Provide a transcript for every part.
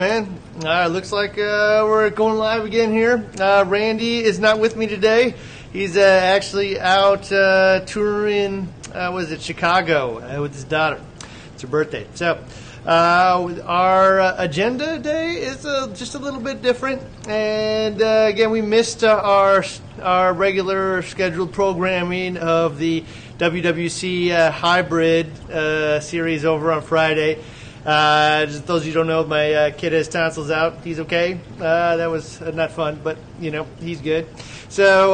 Man, looks like we're going live again here. Randy is not with me today. He's actually out touring, Chicago with his daughter. It's her birthday. So our agenda today is just a little bit different. And again, we missed our regular scheduled programming of the WWC hybrid series over on Friday. Just those of you who don't know, my kid has tonsils out. He's okay. That was not fun, but he's good. So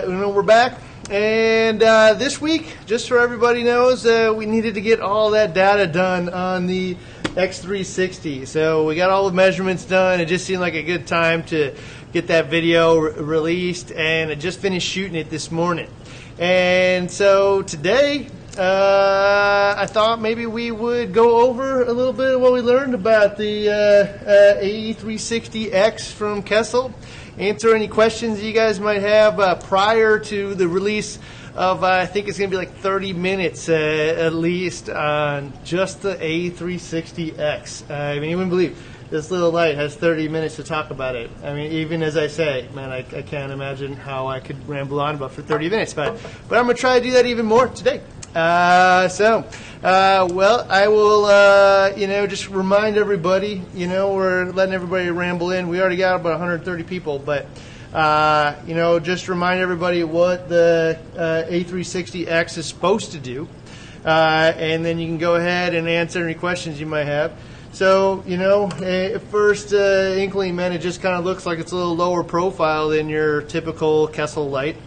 we're back, and this week, just so everybody knows, we needed to get all that data done on the X360. So we got all the measurements done. It just seemed like a good time to get that video released, and I just finished shooting it this morning. And so today, I thought maybe we would go over a little bit of what we learned about the A360X from Kessil. Answer any questions you guys might have prior to the release of, I think it's going to be like 30 minutes at least on just the A360X. I mean, you wouldn't believe this little light has 30 minutes to talk about it. I mean, even as I say, man, I can't imagine how I could ramble on about for 30 minutes. But I'm going to try to do that even more today. Well, I will, just remind everybody, we're letting everybody ramble in. We already got about 130 people, but, just remind everybody what the A360X is supposed to do. And then you can go ahead and answer any questions you might have. So, at first inkling, man, it just kind of looks like it's a little lower profile than your typical Kessil light.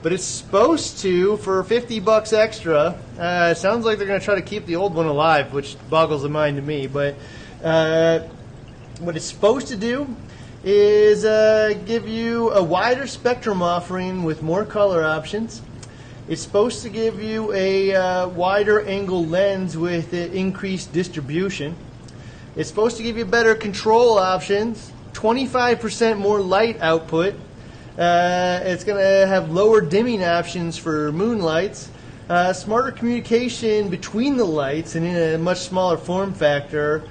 But it's supposed to, for $50 extra, it sounds like they're going to try to keep the old one alive, which boggles the mind to me. But what it's supposed to do is give you a wider spectrum offering with more color options. It's supposed to give you a wider angle lens with increased distribution. It's supposed to give you better control options, 25% more light output. It's going to have lower dimming options for moonlights, smarter communication between the lights and in a much smaller form factor,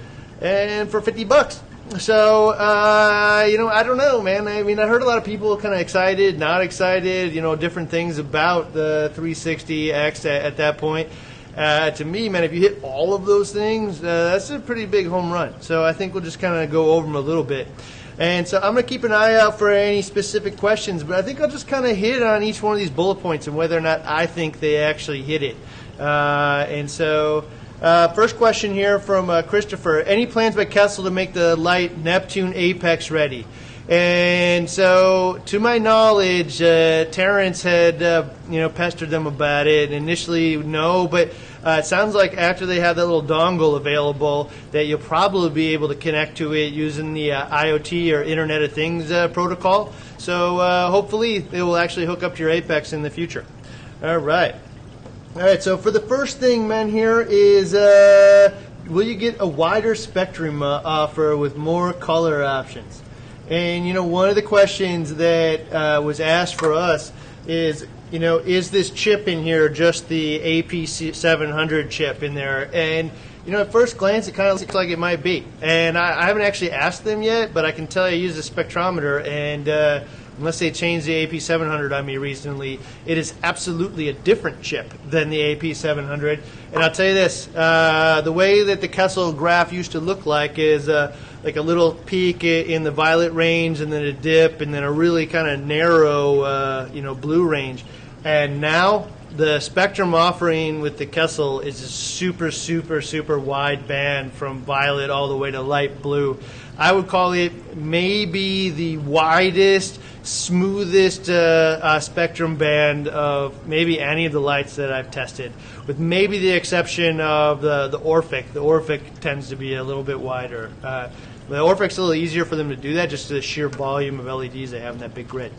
and for $50. So, I don't know, man. I mean, I heard a lot of people kind of excited, not excited, different things about the 360X at that point. To me, man, if you hit all of those things, that's a pretty big home run. So I think we'll just kind of go over them a little bit. And so I'm going to keep an eye out for any specific questions, but I think I'll just kind of hit on each one of these bullet points and whether or not I think they actually hit it. First question here from Christopher. Any plans by Kessil to make the light Neptune Apex ready? And so, to my knowledge, Terrence had pestered them about it. Initially, no, but it sounds like after they have that little dongle available, that you'll probably be able to connect to it using the IoT or Internet of Things protocol. So hopefully, it will actually hook up to your Apex in the future. All right. So for the first thing, man, here is will you get a wider spectrum offer with more color options? And, one of the questions that was asked for us is, is this chip in here just the AP700 chip in there? And, at first glance, it kind of looks like it might be. And I haven't actually asked them yet, but I can tell you I use a spectrometer, and unless they changed the AP700 on me recently, it is absolutely a different chip than the AP700. And I'll tell you this, the way that the Kessil graph used to look like is like a little peak in the violet range, and then a dip, and then a really kind of narrow, blue range. And now the spectrum offering with the Kessil is a super, super, super wide band from violet all the way to light blue. I would call it maybe the widest, smoothest spectrum band of maybe any of the lights that I've tested, with maybe the exception of the Orphic. The Orphic tends to be a little bit wider. The Orphic's a little easier for them to do that, just the sheer volume of LEDs they have in that big grid.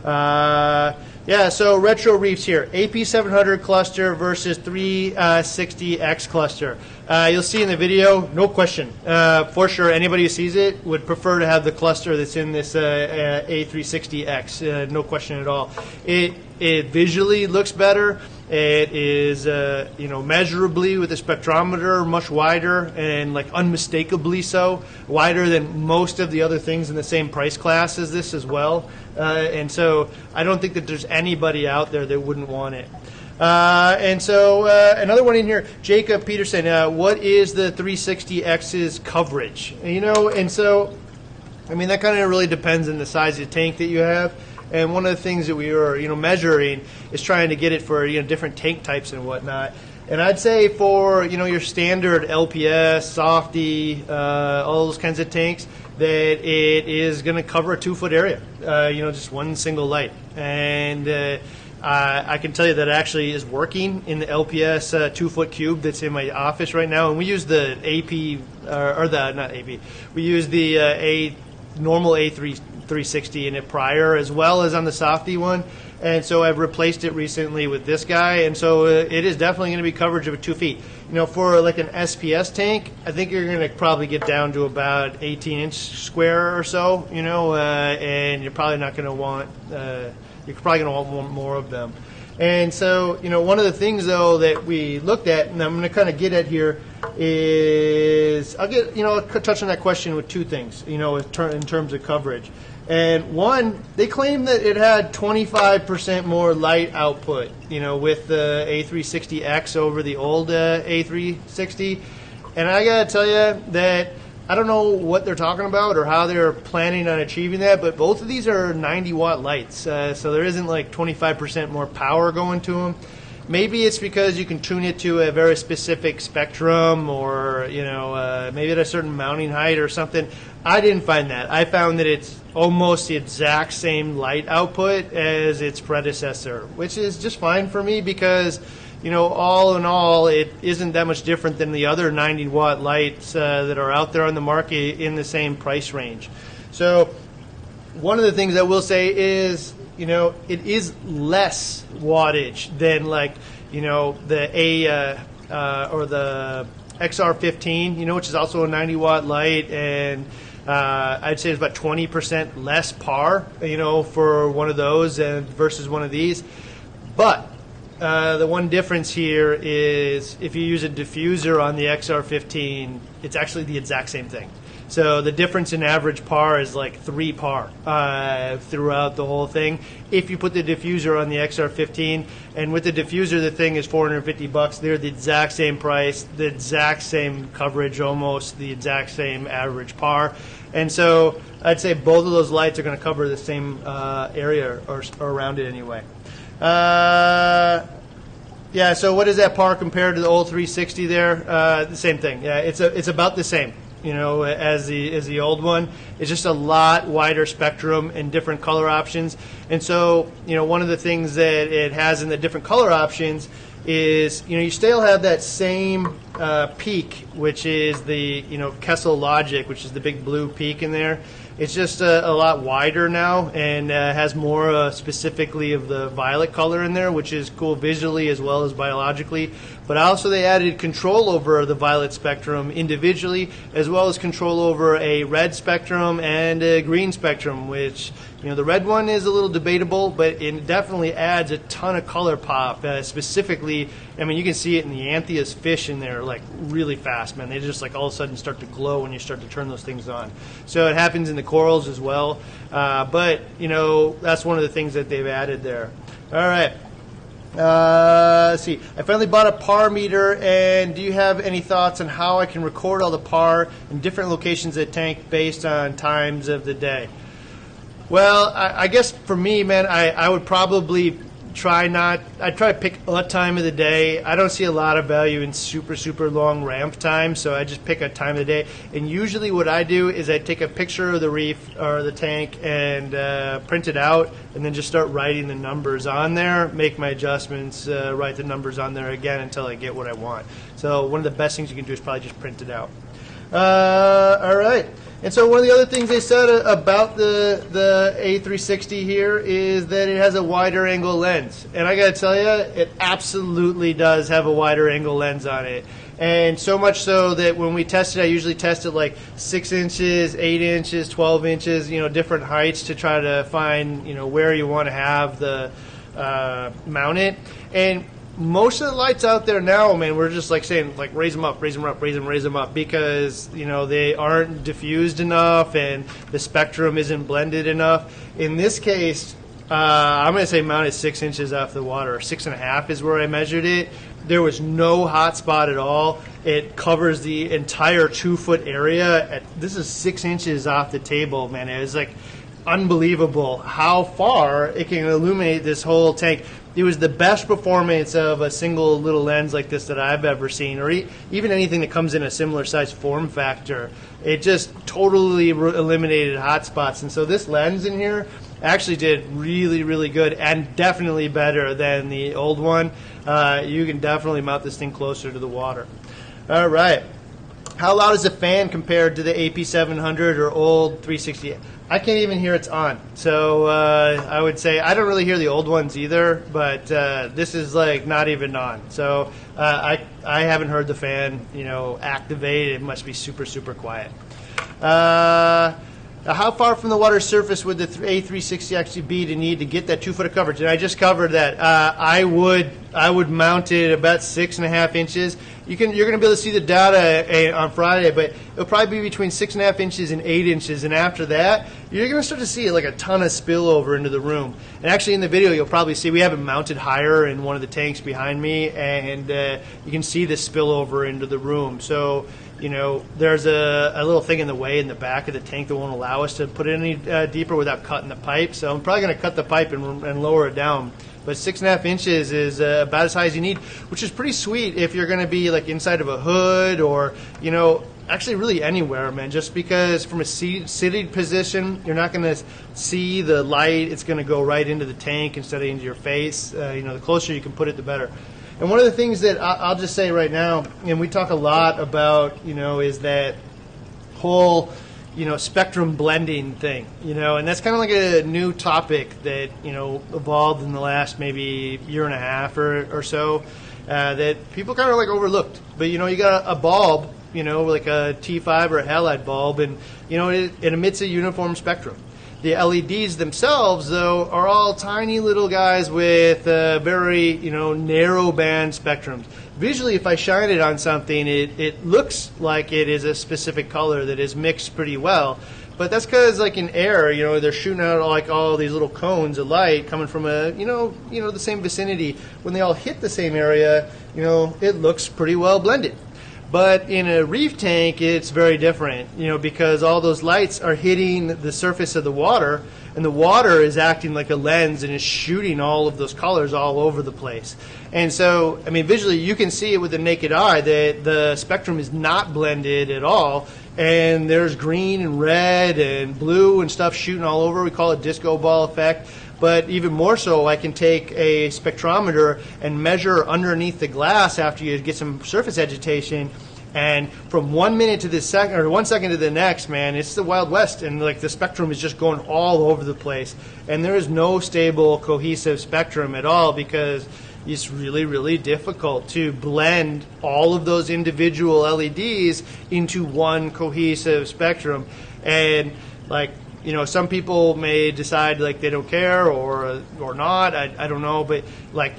So Retro Reef's here. AP700 cluster versus 360X cluster. You'll see in the video, no question. For sure, anybody who sees it would prefer to have the cluster that's in this A360X. No question at all. It visually looks better. It is, measurably with a spectrometer much wider and like unmistakably so, wider than most of the other things in the same price class as this as well. And so I don't think that there's anybody out there that wouldn't want it. And so another one in here, Jacob Peterson, what is the 360X's coverage? And so, I mean, that kind of really depends on the size of the tank that you have. And one of the things that we are, measuring is trying to get it for, different tank types and whatnot. And I'd say for, your standard LPS, softy, all those kinds of tanks, that it is going to cover a 2-foot area, just one single light. And I can tell you that it actually is working in the LPS 2-foot cube that's in my office right now. And we use the AP, not AP, we use the normal A360 in it prior, as well as on the softy one. And so I've replaced it recently with this guy, and so it is definitely going to be coverage of 2 feet. For like an SPS tank, I think you're going to probably get down to about 18-inch square or so, and you're probably not going to want, want more of them. And so, one of the things, though, that we looked at, and I'm going to kind of get at here, is I'll touch on that question with 2 things, in terms of coverage. And one, they claim that it had 25% more light output, with the A360X over the old A360. And I got to tell you that I don't know what they're talking about or how they're planning on achieving that, but both of these are 90-watt lights, so there isn't like 25% more power going to them. Maybe it's because you can tune it to a very specific spectrum, or maybe at a certain mounting height or something. I didn't find that. I found that it's almost the exact same light output as its predecessor, which is just fine for me because, all in all, it isn't that much different than the other 90-watt lights that are out there on the market in the same price range. So one of the things I will say is, it is less wattage than the or the XR15, which is also a 90-watt light, and I'd say it's about 20% less par, for one of those versus one of these. But the one difference here is if you use a diffuser on the XR15, it's actually the exact same thing. So the difference in average par is like 3 par throughout the whole thing. If you put the diffuser on the XR15, and with the diffuser the thing is $450, they're the exact same price, the exact same coverage, almost the exact same average par. And so I'd say both of those lights are going to cover the same area or around it anyway. Yeah, so what is that par compared to the old 360 there? The same thing. Yeah, it's about the same. As the old one. It's just a lot wider spectrum and different color options. And so, one of the things that it has in the different color options is, you still have that same peak, which is the, Kessil Logic, which is the big blue peak in there. It's just a lot wider now and has more specifically of the violet color in there, which is cool visually as well as biologically. But also they added control over the violet spectrum individually, as well as control over a red spectrum and a green spectrum, which, the red one is a little debatable, but it definitely adds a ton of color pop. Specifically, I mean, you can see it in the Anthea's fish in there, like really fast, man. They just like all of a sudden start to glow when you start to turn those things on. So it happens in the corals as well. But, that's one of the things that they've added there. All right. Let's see. I finally bought a par meter, and do you have any thoughts on how I can record all the par in different locations of the tank based on times of the day? Well, I guess for me, man, I would probably I'd try to pick a time of the day. I don't see a lot of value in super long ramp time, so I just pick a time of the day. And usually what I do is I take a picture of the reef or the tank and print it out, and then just start writing the numbers on there, make my adjustments, write the numbers on there again until I get what I want. So one of the best things you can do is probably just print it out. All right. And so one of the other things they said about the A360 here is that it has a wider angle lens. And I got to tell you, it absolutely does have a wider angle lens on it. And so much so that when we test it, I usually test it like 6 inches, 8 inches, 12 inches, different heights to try to find, where you want to have the mount it. And most of the lights out there now, man, we're just like saying, like, raise them up, raise them up, raise them up, because, you know, they aren't diffused enough and the spectrum isn't blended enough. In this case, I'm going to say mount it 6 inches off the water, or 6.5 is where I measured it. There was no hot spot at all. It covers the entire 2-foot area. This is 6 inches off the table, man. It was like unbelievable how far it can illuminate this whole tank. It was the best performance of a single little lens like this that I've ever seen, or even anything that comes in a similar size form factor. It just totally eliminated hot spots. And so this lens in here actually did really, really good, and definitely better than the old one. You can definitely mount this thing closer to the water. All right. How loud is the fan compared to the AP700 or old 360? I can't even hear it's on. So I would say I don't really hear the old ones either, but this is like not even on. So I haven't heard the fan, you know, activate. It must be super, super quiet. How far from the water surface would the A360X be to need to get that 2 foot of coverage? And I just covered that. I would mount it about 6.5 inches. You're going to be able to see the data on Friday, but it'll probably be between 6.5 inches and 8 inches. And after that, you're going to start to see like a ton of spillover into the room. And actually, in the video, you'll probably see we have it mounted higher in one of the tanks behind me, and you can see the spillover into the room. So, you know, there's a little thing in the way in the back of the tank that won't allow us to put it any deeper without cutting the pipe. So I'm probably going to cut the pipe and lower it down. But 6.5 inches is about as high as you need, which is pretty sweet if you're going to be like inside of a hood or, you know, actually really anywhere, man. Just because from a seated position, you're not going to see the light. It's going to go right into the tank instead of into your face. You know, the closer you can put it, the better. And one of the things that I'll just say right now, and we talk a lot about, you know, is that whole, you know, spectrum blending thing, you know, and that's kind of like a new topic that, you know, evolved in the last maybe year and a half or so, that people kind of like overlooked. But, you know, you got a bulb, you know, like a T5 or a halide bulb, and, you know, it emits a uniform spectrum. The LEDs themselves, though, are all tiny little guys with very, you know, narrow band spectrums. Visually, if I shine it on something, it looks like it is a specific color that is mixed pretty well. But that's because, like in air, you know, they're shooting out like all these little cones of light coming from a, you know, the same vicinity. When they all hit the same area, you know, it looks pretty well blended. But in a reef tank, it's very different, you know, because all those lights are hitting the surface of the water, and the water is acting like a lens and is shooting all of those colors all over the place. And so, I mean, visually, you can see it with the naked eye that the spectrum is not blended at all, and there's green and red and blue and stuff shooting all over. We call it disco ball effect. But even more so, I can take a spectrometer and measure underneath the glass after you get some surface agitation, and from 1 minute to the second, or 1 second to the next, man, it's the Wild West, and like the spectrum is just going all over the place, and there is no stable, cohesive spectrum at all, because it's really, really difficult to blend all of those individual LEDs into one cohesive spectrum. And like, you know, some people may decide like they don't care or not. I don't know, but like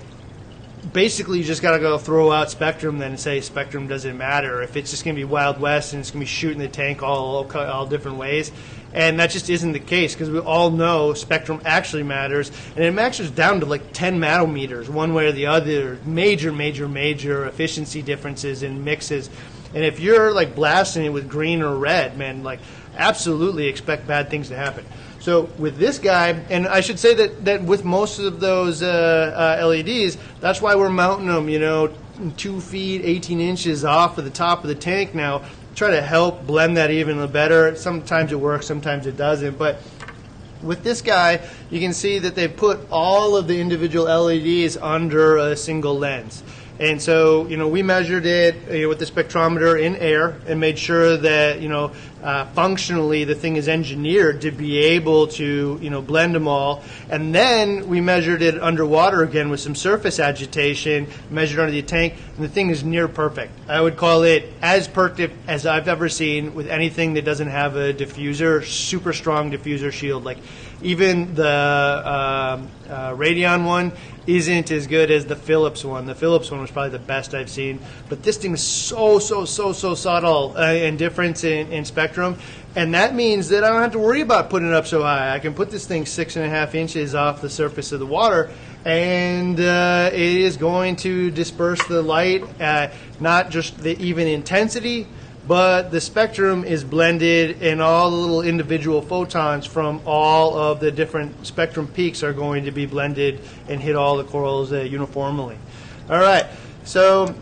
basically you just got to go throw out spectrum then and say spectrum doesn't matter. If it's just going to be Wild West and it's going to be shooting the tank all different ways. And that just isn't the case, because we all know spectrum actually matters, and it matters down to like 10 nanometers, one way or the other. Major, major, major efficiency differences in mixes. And if you're like blasting it with green or red, man, like absolutely expect bad things to happen. So with this guy, and I should say that with most of those LEDs, that's why we're mounting them, you know, 2 feet, 18 inches off of the top of the tank now, try to help blend that even better. Sometimes it works, sometimes it doesn't. But with this guy, you can see that they put all of the individual LEDs under a single lens. And so, you know, we measured it, you know, with the spectrometer in air and made sure that, you know, functionally the thing is engineered to be able to, you know, blend them all. And then we measured it underwater again with some surface agitation, measured under the tank, and the thing is near perfect. I would call it as perfect as I've ever seen with anything that doesn't have a diffuser, super strong diffuser shield. Like even the Radion one isn't as good as the Philips one. The Philips one was probably the best I've seen. But this thing is so subtle and different in spectrum. And that means that I don't have to worry about putting it up so high. I can put this thing 6.5 inches off the surface of the water, and it is going to disperse the light, not just the even intensity, but the spectrum is blended, and all the little individual photons from all of the different spectrum peaks are going to be blended and hit all the corals uniformly. All right, so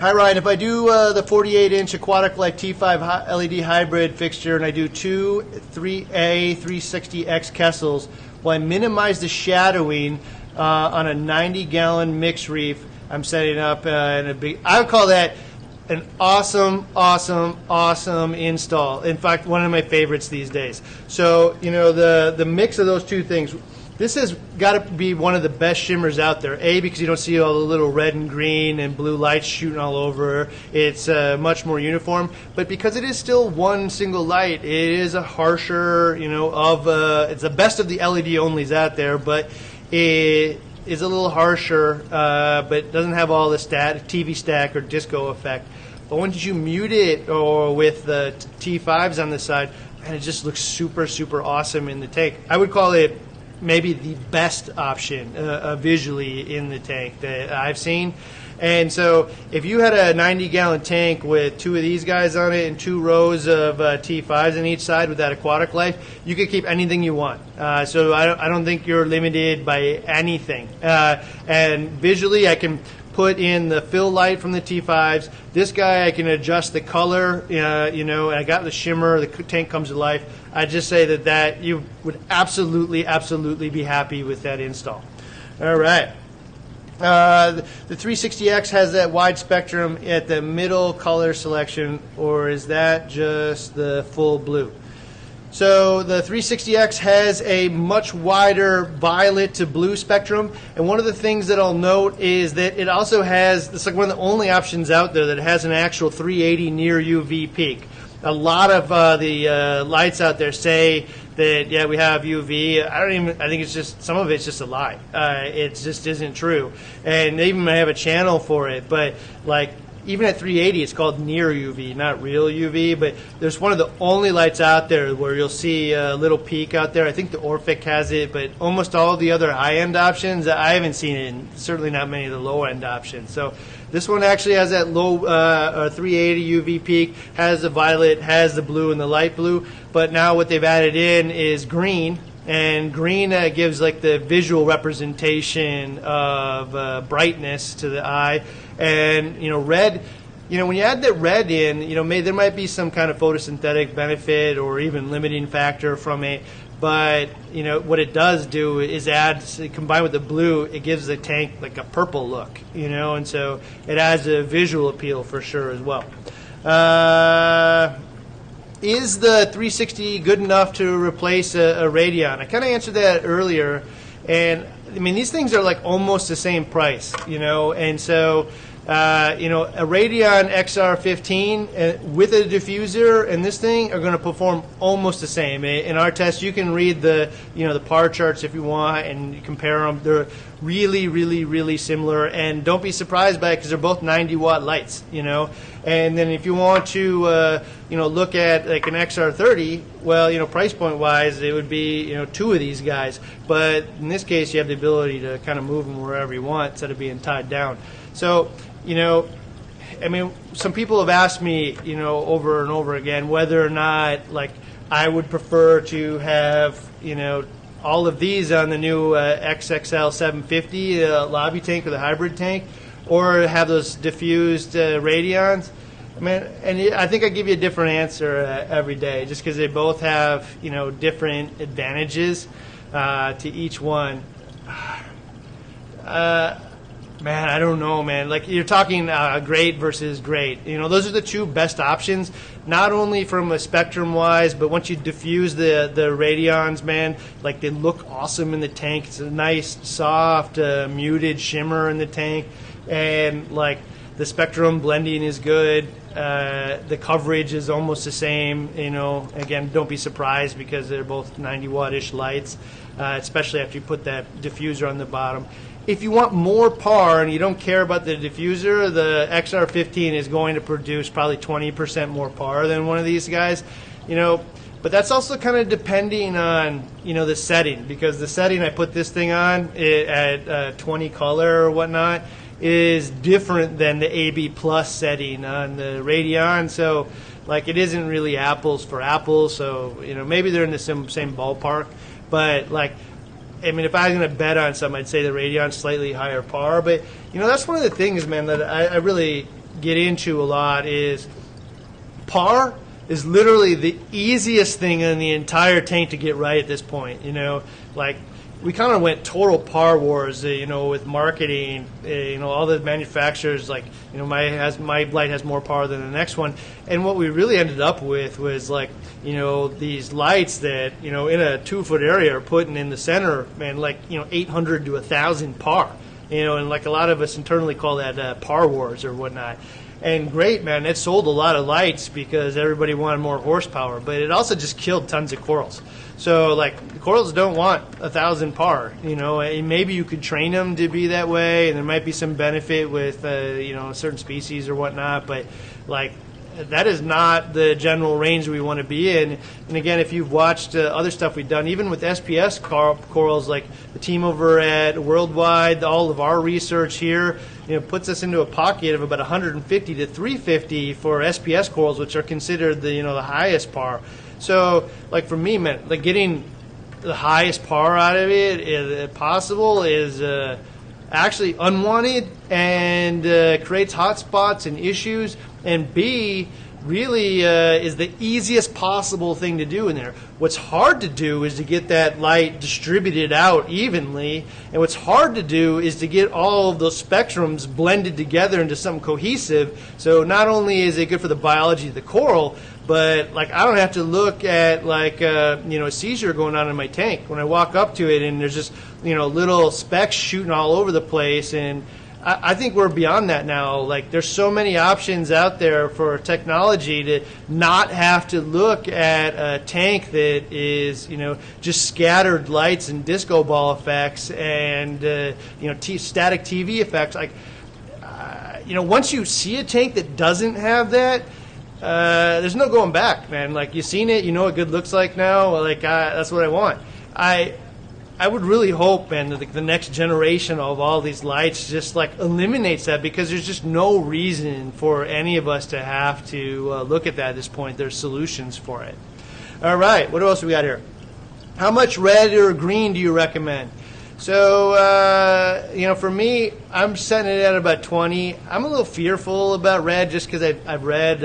hi Ryan, if I do the 48-inch Aquatic Life T5 LED hybrid fixture and I do two 3A360X Kessels, will I minimize the shadowing on a 90-gallon mix reef I'm setting up in a big, I would call that an awesome install. In fact, one of my favorites these days. So, you know, the mix of those two things, this has got to be one of the best shimmers out there. A, because you don't see all the little red and green and blue lights shooting all over. It's much more uniform. But because it is still one single light, it is a harsher, you know, it's the best of the LED onlys out there, but it is a little harsher, but doesn't have all the TV stack or disco effect. But once you mute it or with the T5s on the side, man, it just looks super awesome in the tank. I would call it maybe the best option visually in the tank that I've seen. And so if you had a 90-gallon tank with two of these guys on it and 2 rows of T5s on each side with that Aquatic Life, you could keep anything you want. So I don't think you're limited by anything. And visually, I can put in the fill light from the T5s. This guy, I can adjust the color, you know, and I got the shimmer, the tank comes to life. I just say that you would absolutely be happy with that install. All right. The 360X has that wide spectrum at the middle color selection, or is that just the full blue? So the 360X has a much wider violet to blue spectrum, and one of the things that I'll note is that it also has, it's like one of the only options out there that has an actual 380 near UV peak. A lot of the lights out there say that, yeah, we have UV. I think it's just, some of it's just a lie. It just isn't true. And they even have a channel for it, but like, even at 380, it's called near UV, not real UV, but there's one of the only lights out there where you'll see a little peak out there. I think the Orphic has it, but almost all the other high-end options, I haven't seen it, and certainly not many of the low-end options. So this one actually has that low 380 UV peak, has the violet, has the blue and the light blue, but now what they've added in is green, and green gives like the visual representation of brightness to the eye. And, you know, red, you know, when you add that red in, you know, there might be some kind of photosynthetic benefit or even limiting factor from it. But, you know, what it does do is combined with the blue, it gives the tank like a purple look, you know, and so it adds a visual appeal for sure as well. Is the 360 good enough to replace a Radion? I kind of answered that earlier, and I mean, these things are like almost the same price, you know, and so, you know, a Radion XR15 with a diffuser and this thing are going to perform almost the same. In our test, you can read the, you know, the par charts if you want and you compare them. They're really similar, and don't be surprised by it because they're both 90-watt lights, you know. And then if you want to, you know, look at like an XR30, well, you know, price point wise, it would be, you know, 2 of these guys. But in this case, you have the ability to kind of move them wherever you want instead of being tied down. So, you know, I mean, some people have asked me, you know, over and over again whether or not, like, I would prefer to have, you know, all of these on the new XXL 750 lobby tank or the hybrid tank, or have those diffused Radions. I mean, and I think I give you a different answer every day, just because they both have, you know, different advantages to each one. Man, I don't know, man. Like, you're talking great versus great. You know, those are the 2 best options, not only from a spectrum-wise, but once you diffuse the Radions, man, like, they look awesome in the tank. It's a nice, soft, muted shimmer in the tank. And, like, the spectrum blending is good. The coverage is almost the same. Again, don't be surprised because they're both 90 watt-ish lights, especially after you put that diffuser on the bottom. If you want more par and you don't care about the diffuser, the XR15 is going to produce probably 20% more par than one of these guys. But that's also kind of depending on the setting, because the setting I put this thing on at 20 color or whatnot is different than the AB plus setting on the Radeon. So like it isn't really apples for apples. So maybe they're in the same ballpark, but like, I mean, if I was going to bet on something, I'd say the Radeon's slightly higher par. But that's one of the things, man, that I really get into a lot is par is literally the easiest thing in the entire tank to get right at this point. Like we kind of went total par wars, with marketing. All the manufacturers, like, my light has more par than the next one. And what we really ended up with was like, these lights that, in a 2-foot area are putting in the center, man, like, 800 to 1,000 par. And like a lot of us internally call that par wars or whatnot. And great, man, it sold a lot of lights because everybody wanted more horsepower, but it also just killed tons of corals. So, like, the corals don't want 1,000 par, and maybe you could train them to be that way, and there might be some benefit with, certain species or whatnot, but, like, that is not the general range we want to be in. And again, if you've watched other stuff we've done, even with SPS corals, like the team over at Worldwide, all of our research here, puts us into a pocket of about 150 to 350 for SPS corals, which are considered the highest par. So, like for me, man, like getting the highest par out of it, if possible, is actually unwanted and creates hot spots and issues. And B, really is the easiest possible thing to do in there. What's hard to do is to get that light distributed out evenly, and what's hard to do is to get all of those spectrums blended together into something cohesive. So not only is it good for the biology of the coral, but like I don't have to look at like a seizure going on in my tank when I walk up to it and there's just little specks shooting all over the place. And I think we're beyond that now. Like there's so many options out there for technology to not have to look at a tank that is just scattered lights and disco ball effects and static TV effects. Like once you see a tank that doesn't have that, there's no going back, man. Like you've seen it, you know what good looks like now. Like that's what I want. I would really hope, man, that the next generation of all these lights just like eliminates that, because there's just no reason for any of us to have to look at that at this point. There's solutions for it. All right, what else we got here? How much red or green do you recommend? So, for me, I'm setting it at about 20. I'm a little fearful about red just because I've read,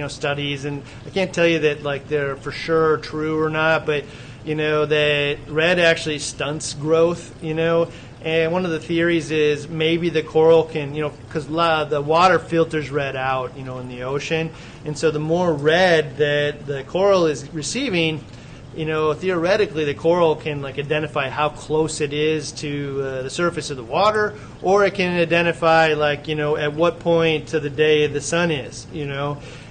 studies, and I can't tell you that, like, they're for sure true or not, but, that red actually stunts growth, and one of the theories is maybe the coral can, because the water filters red out, in the ocean, and so the more red that the coral is receiving, theoretically the coral can like identify how close it is to the surface of the water, or it can identify like at what point of the day the sun is,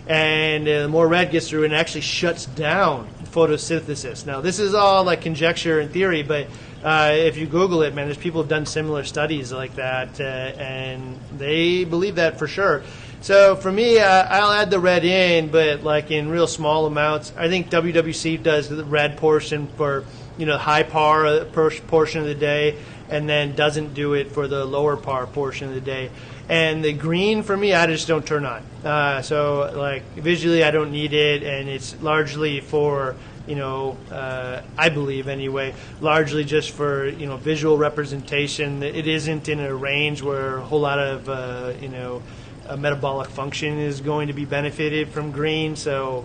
and the more red gets through, and actually shuts down photosynthesis. Now this is all like conjecture and theory, but if you Google it, man, there's people who've done similar studies like that, and they believe that for sure. So for me, I'll add the red in, but like in real small amounts. I think WWC does the red portion for high par portion of the day, and then doesn't do it for the lower par portion of the day. And the green for me, I just don't turn on. So like visually, I don't need it, and it's largely for I believe anyway, largely just for visual representation. It isn't in a range where a whole lot of a metabolic function is going to be benefited from green, so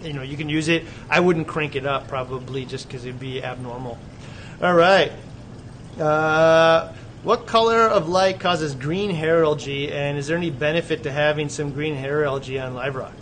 you can use it. I wouldn't crank it up probably just because it'd be abnormal. All right. What color of light causes green hair algae, and is there any benefit to having some green hair algae on live rock?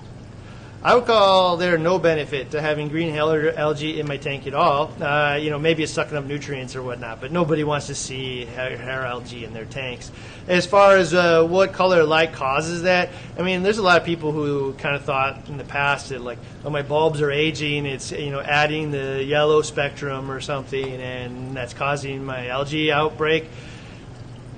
I would call there no benefit to having green algae in my tank at all. Maybe it's sucking up nutrients or whatnot, but nobody wants to see hair algae in their tanks. As far as what color light causes that, I mean, there's a lot of people who kind of thought in the past that like, oh, my bulbs are aging, it's adding the yellow spectrum or something, and that's causing my algae outbreak.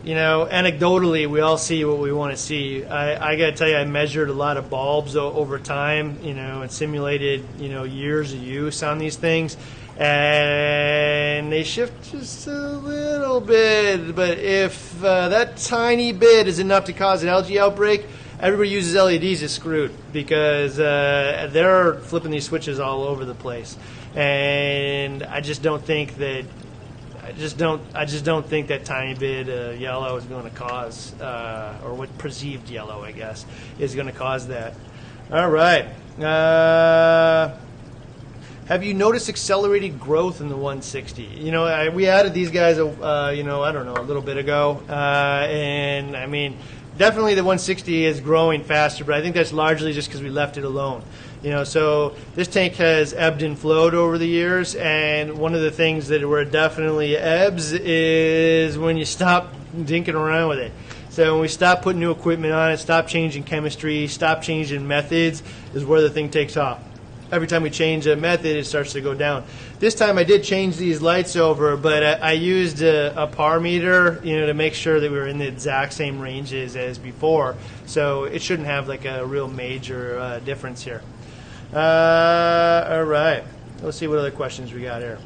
Anecdotally, we all see what we want to see. I got to tell you, I measured a lot of bulbs over time, and simulated, years of use on these things. And they shift just a little bit. But if that tiny bit is enough to cause an algae outbreak, everybody uses LEDs is screwed because they're flipping these switches all over the place. And I just don't think that I just don't think that tiny bit of yellow is going to cause, or what perceived yellow, I guess, is going to cause that. All right. Have you noticed accelerated growth in the 160? We added these guys, I don't know, a little bit ago, and I mean, definitely the 160 is growing faster, but I think that's largely just because we left it alone. So this tank has ebbed and flowed over the years, and one of the things that where it definitely ebbs is when you stop dinking around with it. So when we stop putting new equipment on it, stop changing chemistry, stop changing methods, is where the thing takes off. Every time we change a method, it starts to go down. This time I did change these lights over, but I used a par meter, to make sure that we were in the exact same ranges as before. So it shouldn't have like a real major difference here. All right. Let's see what other questions we got here.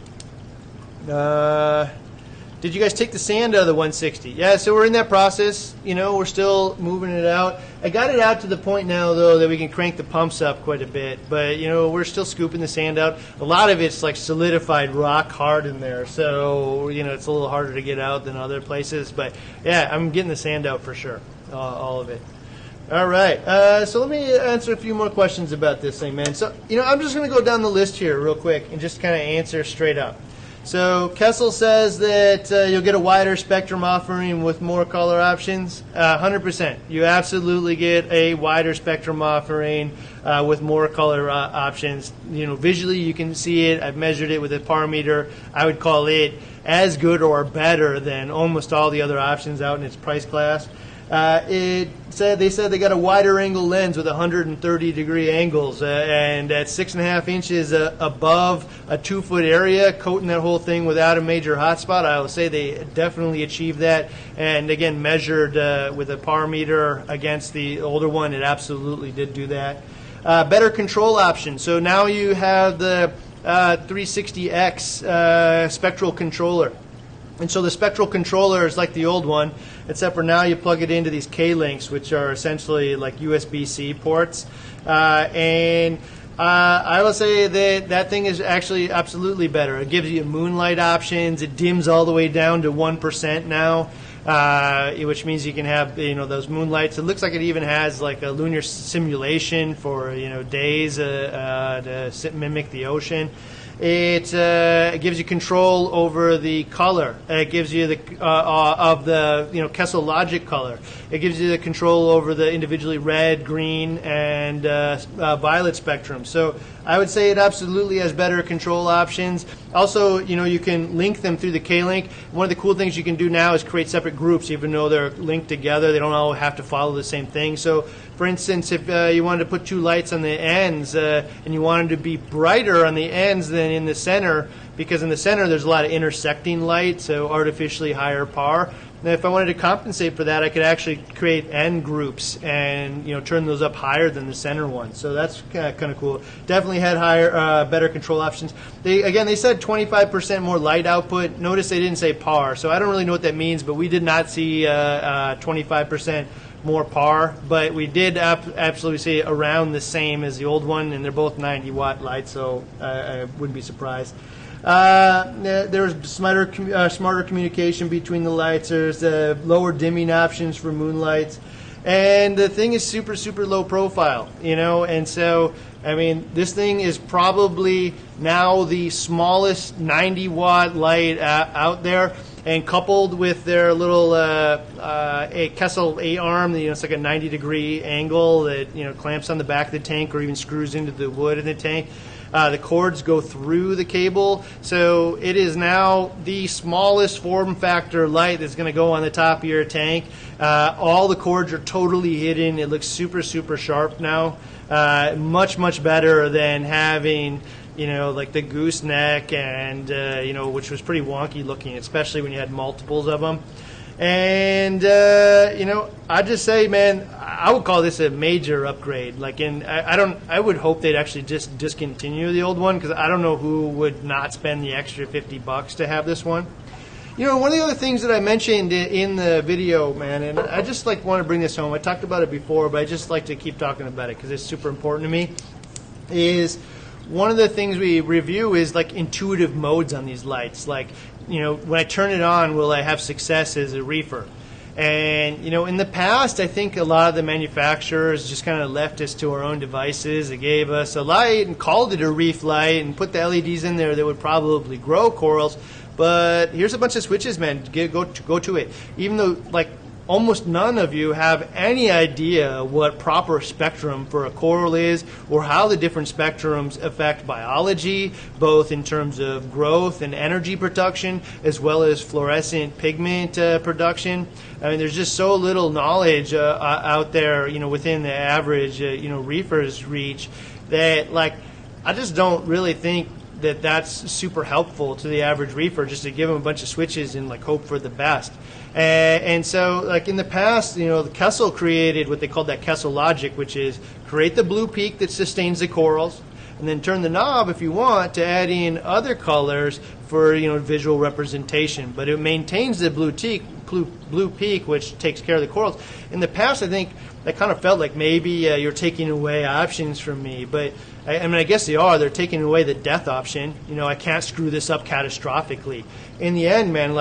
Did you guys take the sand out of the 160? Yeah, so we're in that process. We're still moving it out. I got it out to the point now, though, that we can crank the pumps up quite a bit. But, we're still scooping the sand out. A lot of it's like solidified rock hard in there. So, it's a little harder to get out than other places. But, yeah, I'm getting the sand out for sure, all of it. All right. So let me answer a few more questions about this thing, man. So, I'm just going to go down the list here real quick and just kind of answer straight up. So Kessil says that you'll get a wider spectrum offering with more color options. 100%. You absolutely get a wider spectrum offering with more color options. Visually you can see it. I've measured it with a par meter. I would call it as good or better than almost all the other options out in its price class. They said they got a wider angle lens with 130 degree angles and at 6.5 inches above a 2-foot area, coating that whole thing without a major hotspot. I will say they definitely achieved that, and again measured with a par meter against the older one, it absolutely did do that. Better control option. So now you have the 360X Spectral controller. And so the Spectral controller is like the old one, except for now you plug it into these K-links, which are essentially like USB-C ports. I will say that thing is actually absolutely better. It gives you moonlight options. It dims all the way down to 1% now, which means you can have those moonlights. It looks like it even has like a lunar simulation for days to mimic the ocean. It gives you control over the color. It gives you the of the Kessil Logic color. It gives you the control over the individually red, green, and violet spectrum. So I would say it absolutely has better control options. Also, you can link them through the K-Link. One of the cool things you can do now is create separate groups, even though they're linked together. They don't all have to follow the same thing. So, for instance, if you wanted to put 2 lights on the ends and you wanted to be brighter on the ends than in the center, because in the center there's a lot of intersecting light, so artificially higher par. Now, if I wanted to compensate for that, I could actually create end groups and turn those up higher than the center one. So that's kind of cool. Definitely had better control options. They said 25% more light output. Notice they didn't say par, so I don't really know what that means. But we did not see 25% more par, but we did absolutely see around the same as the old one, and they're both 90-watt lights, so I wouldn't be surprised. There's smarter communication between the lights. There's lower dimming options for moonlights, and the thing is super, super low profile, and so this thing is probably now the smallest 90-watt light out there. and coupled with their little a Kessil A arm, it's like a 90-degree angle that clamps on the back of the tank or even screws into the wood in the tank. The cords go through the cable, so it is now the smallest form factor light that's going to go on the top of your tank. All the cords are totally hidden. It looks super, super sharp now. Much, much better than having, like the gooseneck and, which was pretty wonky looking, especially when you had multiples of them. And, I just say, man, I would call this a major upgrade. I would hope they'd actually just discontinue the old one, because I don't know who would not spend the extra $50 to have this one. One of the other things that I mentioned in the video, man, and I just want to bring this home. I talked about it before, but I just like to keep talking about it because it's super important to me, is one of the things we review is intuitive modes on these lights. When I turn it on, will I have success as a reefer? And, in the past, I think a lot of the manufacturers just kind of left us to our own devices. They gave us a light and called it a reef light and put the LEDs in there that would probably grow corals. But here's a bunch of switches, man. Go to it. Even though, almost none of you have any idea what proper spectrum for a coral is, or how the different spectrums affect biology, both in terms of growth and energy production, as well as fluorescent pigment production. I mean, there's just so little knowledge out there, within the average, reefer's reach, that, I just don't really think that that's super helpful to the average reefer, just to give them a bunch of switches and hope for the best. And so, in the past, the Kessil created what they called that Kessil logic, which is create the blue peak that sustains the corals, and then turn the knob, if you want, to add in other colors for visual representation. But it maintains the blue peak, which takes care of the corals. In the past, I think I kind of felt like maybe you're taking away options from me, but I guess they are. They're taking away the death option. I can't screw this up catastrophically. In the end, man,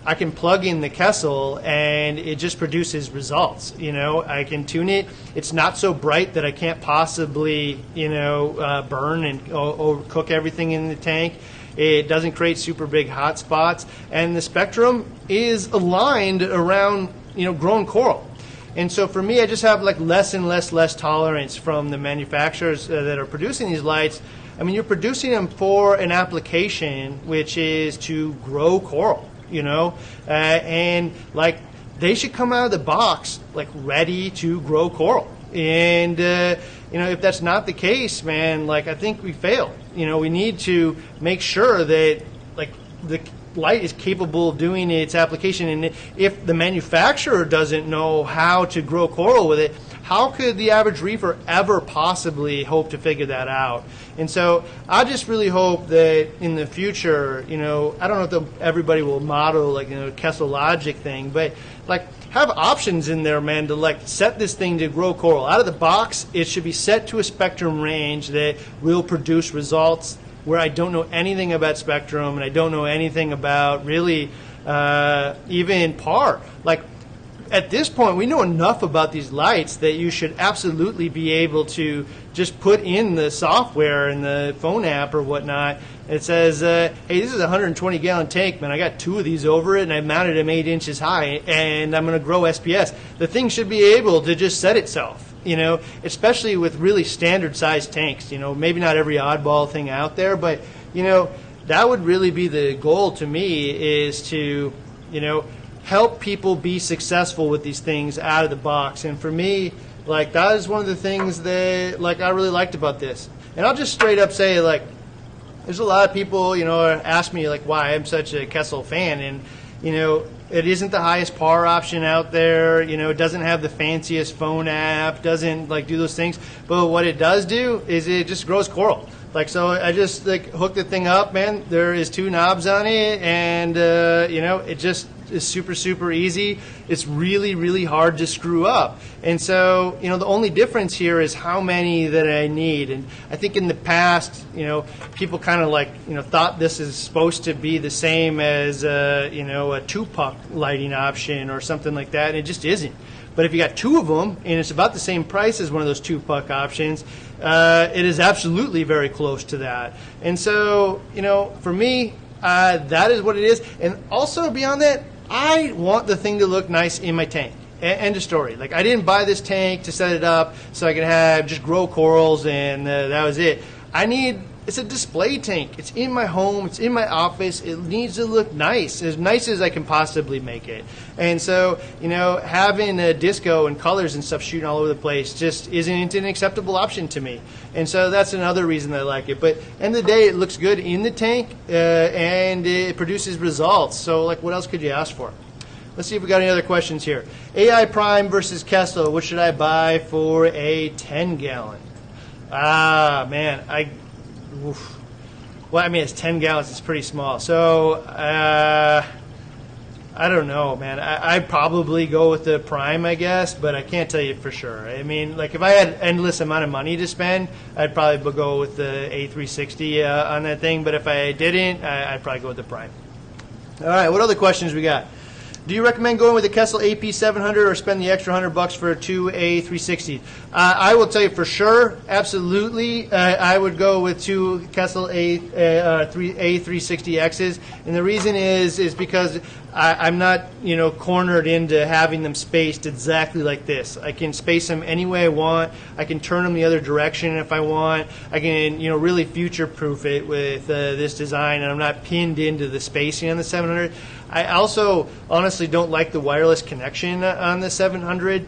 I can plug in the Kessil and it just produces results. I can tune it. It's not so bright that I can't possibly, burn and or cook everything in the tank. It doesn't create super big hot spots, and the spectrum is aligned around, grown coral. And so for me, I just have less and less tolerance from the manufacturers that are producing these lights. I mean, you're producing them for an application, which is to grow coral, and they should come out of the box ready to grow coral. And if that's not the case, man, I think we failed. We need to make sure that the light is capable of doing its application, and if the manufacturer doesn't know how to grow coral with it, how could the average reefer ever possibly hope to figure that out? And so I just really hope that in the future, I don't know if everybody will model Kessil logic thing, but have options in there, man, to set this thing to grow coral. Out of the box, it should be set to a spectrum range that will produce results where I don't know anything about spectrum and I don't know anything about really even PAR. At this point, we know enough about these lights that you should absolutely be able to just put in the software in the phone app or whatnot. It says, hey, this is a 120-gallon tank, man. I got 2 of these over it, and I mounted them 8 inches high, and I'm going to grow SPS. The thing should be able to just set itself, especially with really standard-sized tanks. Maybe not every oddball thing out there, but, that would really be the goal to me, is to, help people be successful with these things out of the box. And for me, that is one of the things that, I really liked about this. And I'll just straight up say, there's a lot of people, ask me, why I'm such a Kessil fan. And, it isn't the highest PAR option out there. It doesn't have the fanciest phone app, doesn't, do those things. But what it does do is it just grows coral. So I just, hook the thing up, man. There is 2 knobs on it, and, it just is super, super easy. It's really, really hard to screw up. And so, the only difference here is how many that I need. And I think in the past, people kind of thought this is supposed to be the same as, a 2-puck lighting option or something like that, and it just isn't. But if you got 2 of them, and it's about the same price as one of those 2-puck options, it is absolutely very close to that. And so, for me, that is what it is. And also beyond that, I want the thing to look nice in my tank. End of story. Like, I didn't buy this tank to set it up so I could just grow corals and that was it. It's a display tank. It's in my home. It's in my office. It needs to look nice as I can possibly make it. And so, having a disco and colors and stuff shooting all over the place just isn't an acceptable option to me. And so that's another reason that I like it. But end of the day, it looks good in the tank and it produces results. So, like, what else could you ask for? Let's see if we got any other questions here. AI Prime versus Kessil. What should I buy for a 10-gallon? Man, well, I mean, it's 10 gallons. It's pretty small. So, I don't know, man. I'd probably go with the Prime, I guess, but I can't tell you for sure. I mean, like, if I had endless amount of money to spend, I'd probably go with the A360 on that thing. But if I didn't, I'd probably go with the Prime. All right, what other questions we got? Do you recommend going with the Kessil AP700 or spend the extra $100 for two A360s? I will tell you for sure, absolutely, I would go with two Kessil A360Xs, and the reason is because I'm not cornered into having them spaced exactly like this. I can space them any way I want. I can turn them the other direction if I want. I can really future-proof it with this design, and I'm not pinned into the spacing on the 700. I also honestly don't like the wireless connection on the 700.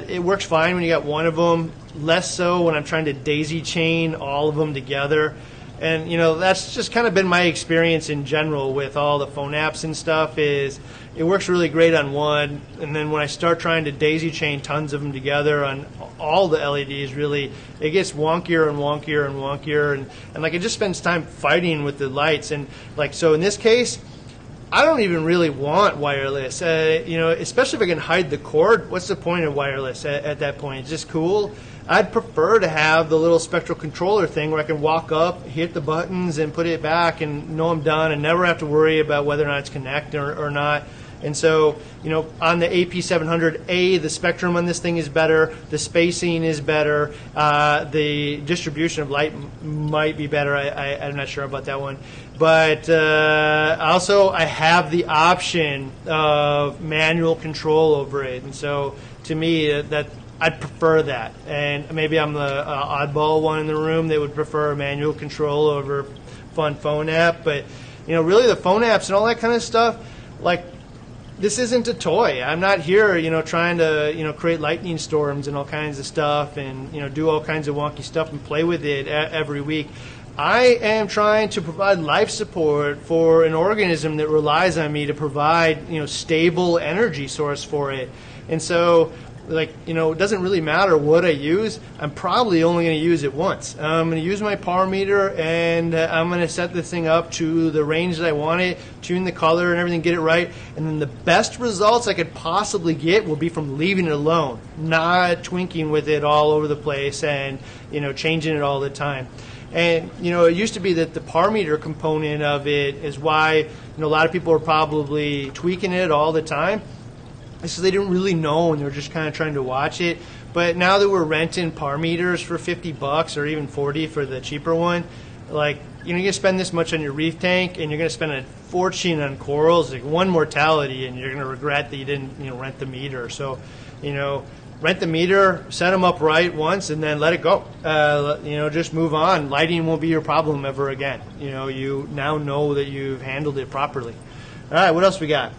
It works fine when you got one of them, less so when I'm trying to daisy chain all of them together. And that's just kind of been my experience in general with all the phone apps and stuff. Is it works really great on one, and then when I start trying to daisy chain tons of them together on all the LEDs, really it gets wonkier and wonkier and wonkier, and like it just spends time fighting with the lights. And like, so in this case, I don't even really want wireless, especially if I can hide the cord. What's the point of wireless at that point? It's just cool. I'd prefer to have the little Spectral controller thing where I can walk up, hit the buttons, and put it back and know I'm done and never have to worry about whether or not it's connected or not. And so, on the AP700A, the spectrum on this thing is better, the spacing is better, the distribution of light might be better. I'm not sure about that one. But also, I have the option of manual control over it. And so, to me, that I'd prefer that. And maybe I'm the oddball one in the room that would prefer manual control over fun phone app. But, really the phone apps and all that kind of stuff, like, this isn't a toy. I'm not here, trying to, create lightning storms and all kinds of stuff and, do all kinds of wonky stuff and play with it every week. I am trying to provide life support for an organism that relies on me to provide, stable energy source for it. And so, it doesn't really matter what I use. I'm probably only going to use it once. I'm going to use my power meter, and I'm going to set this thing up to the range that I want it, tune the color and everything, get it right. And then the best results I could possibly get will be from leaving it alone, not twinking with it all over the place and, changing it all the time. And, it used to be that the par meter component of it is why, a lot of people are probably tweaking it all the time. So they didn't really know, and they were just kind of trying to watch it. But now that we're renting par meters for $50 or even $40 for the cheaper one, like, you're going to spend this much on your reef tank, and you're going to spend a fortune on corals, like one mortality, and you're going to regret that you didn't, rent the meter. So, rent the meter, set them up right once, and then let it go. Just move on. Lighting won't be your problem ever again. You now know that you've handled it properly. All right, what else we got?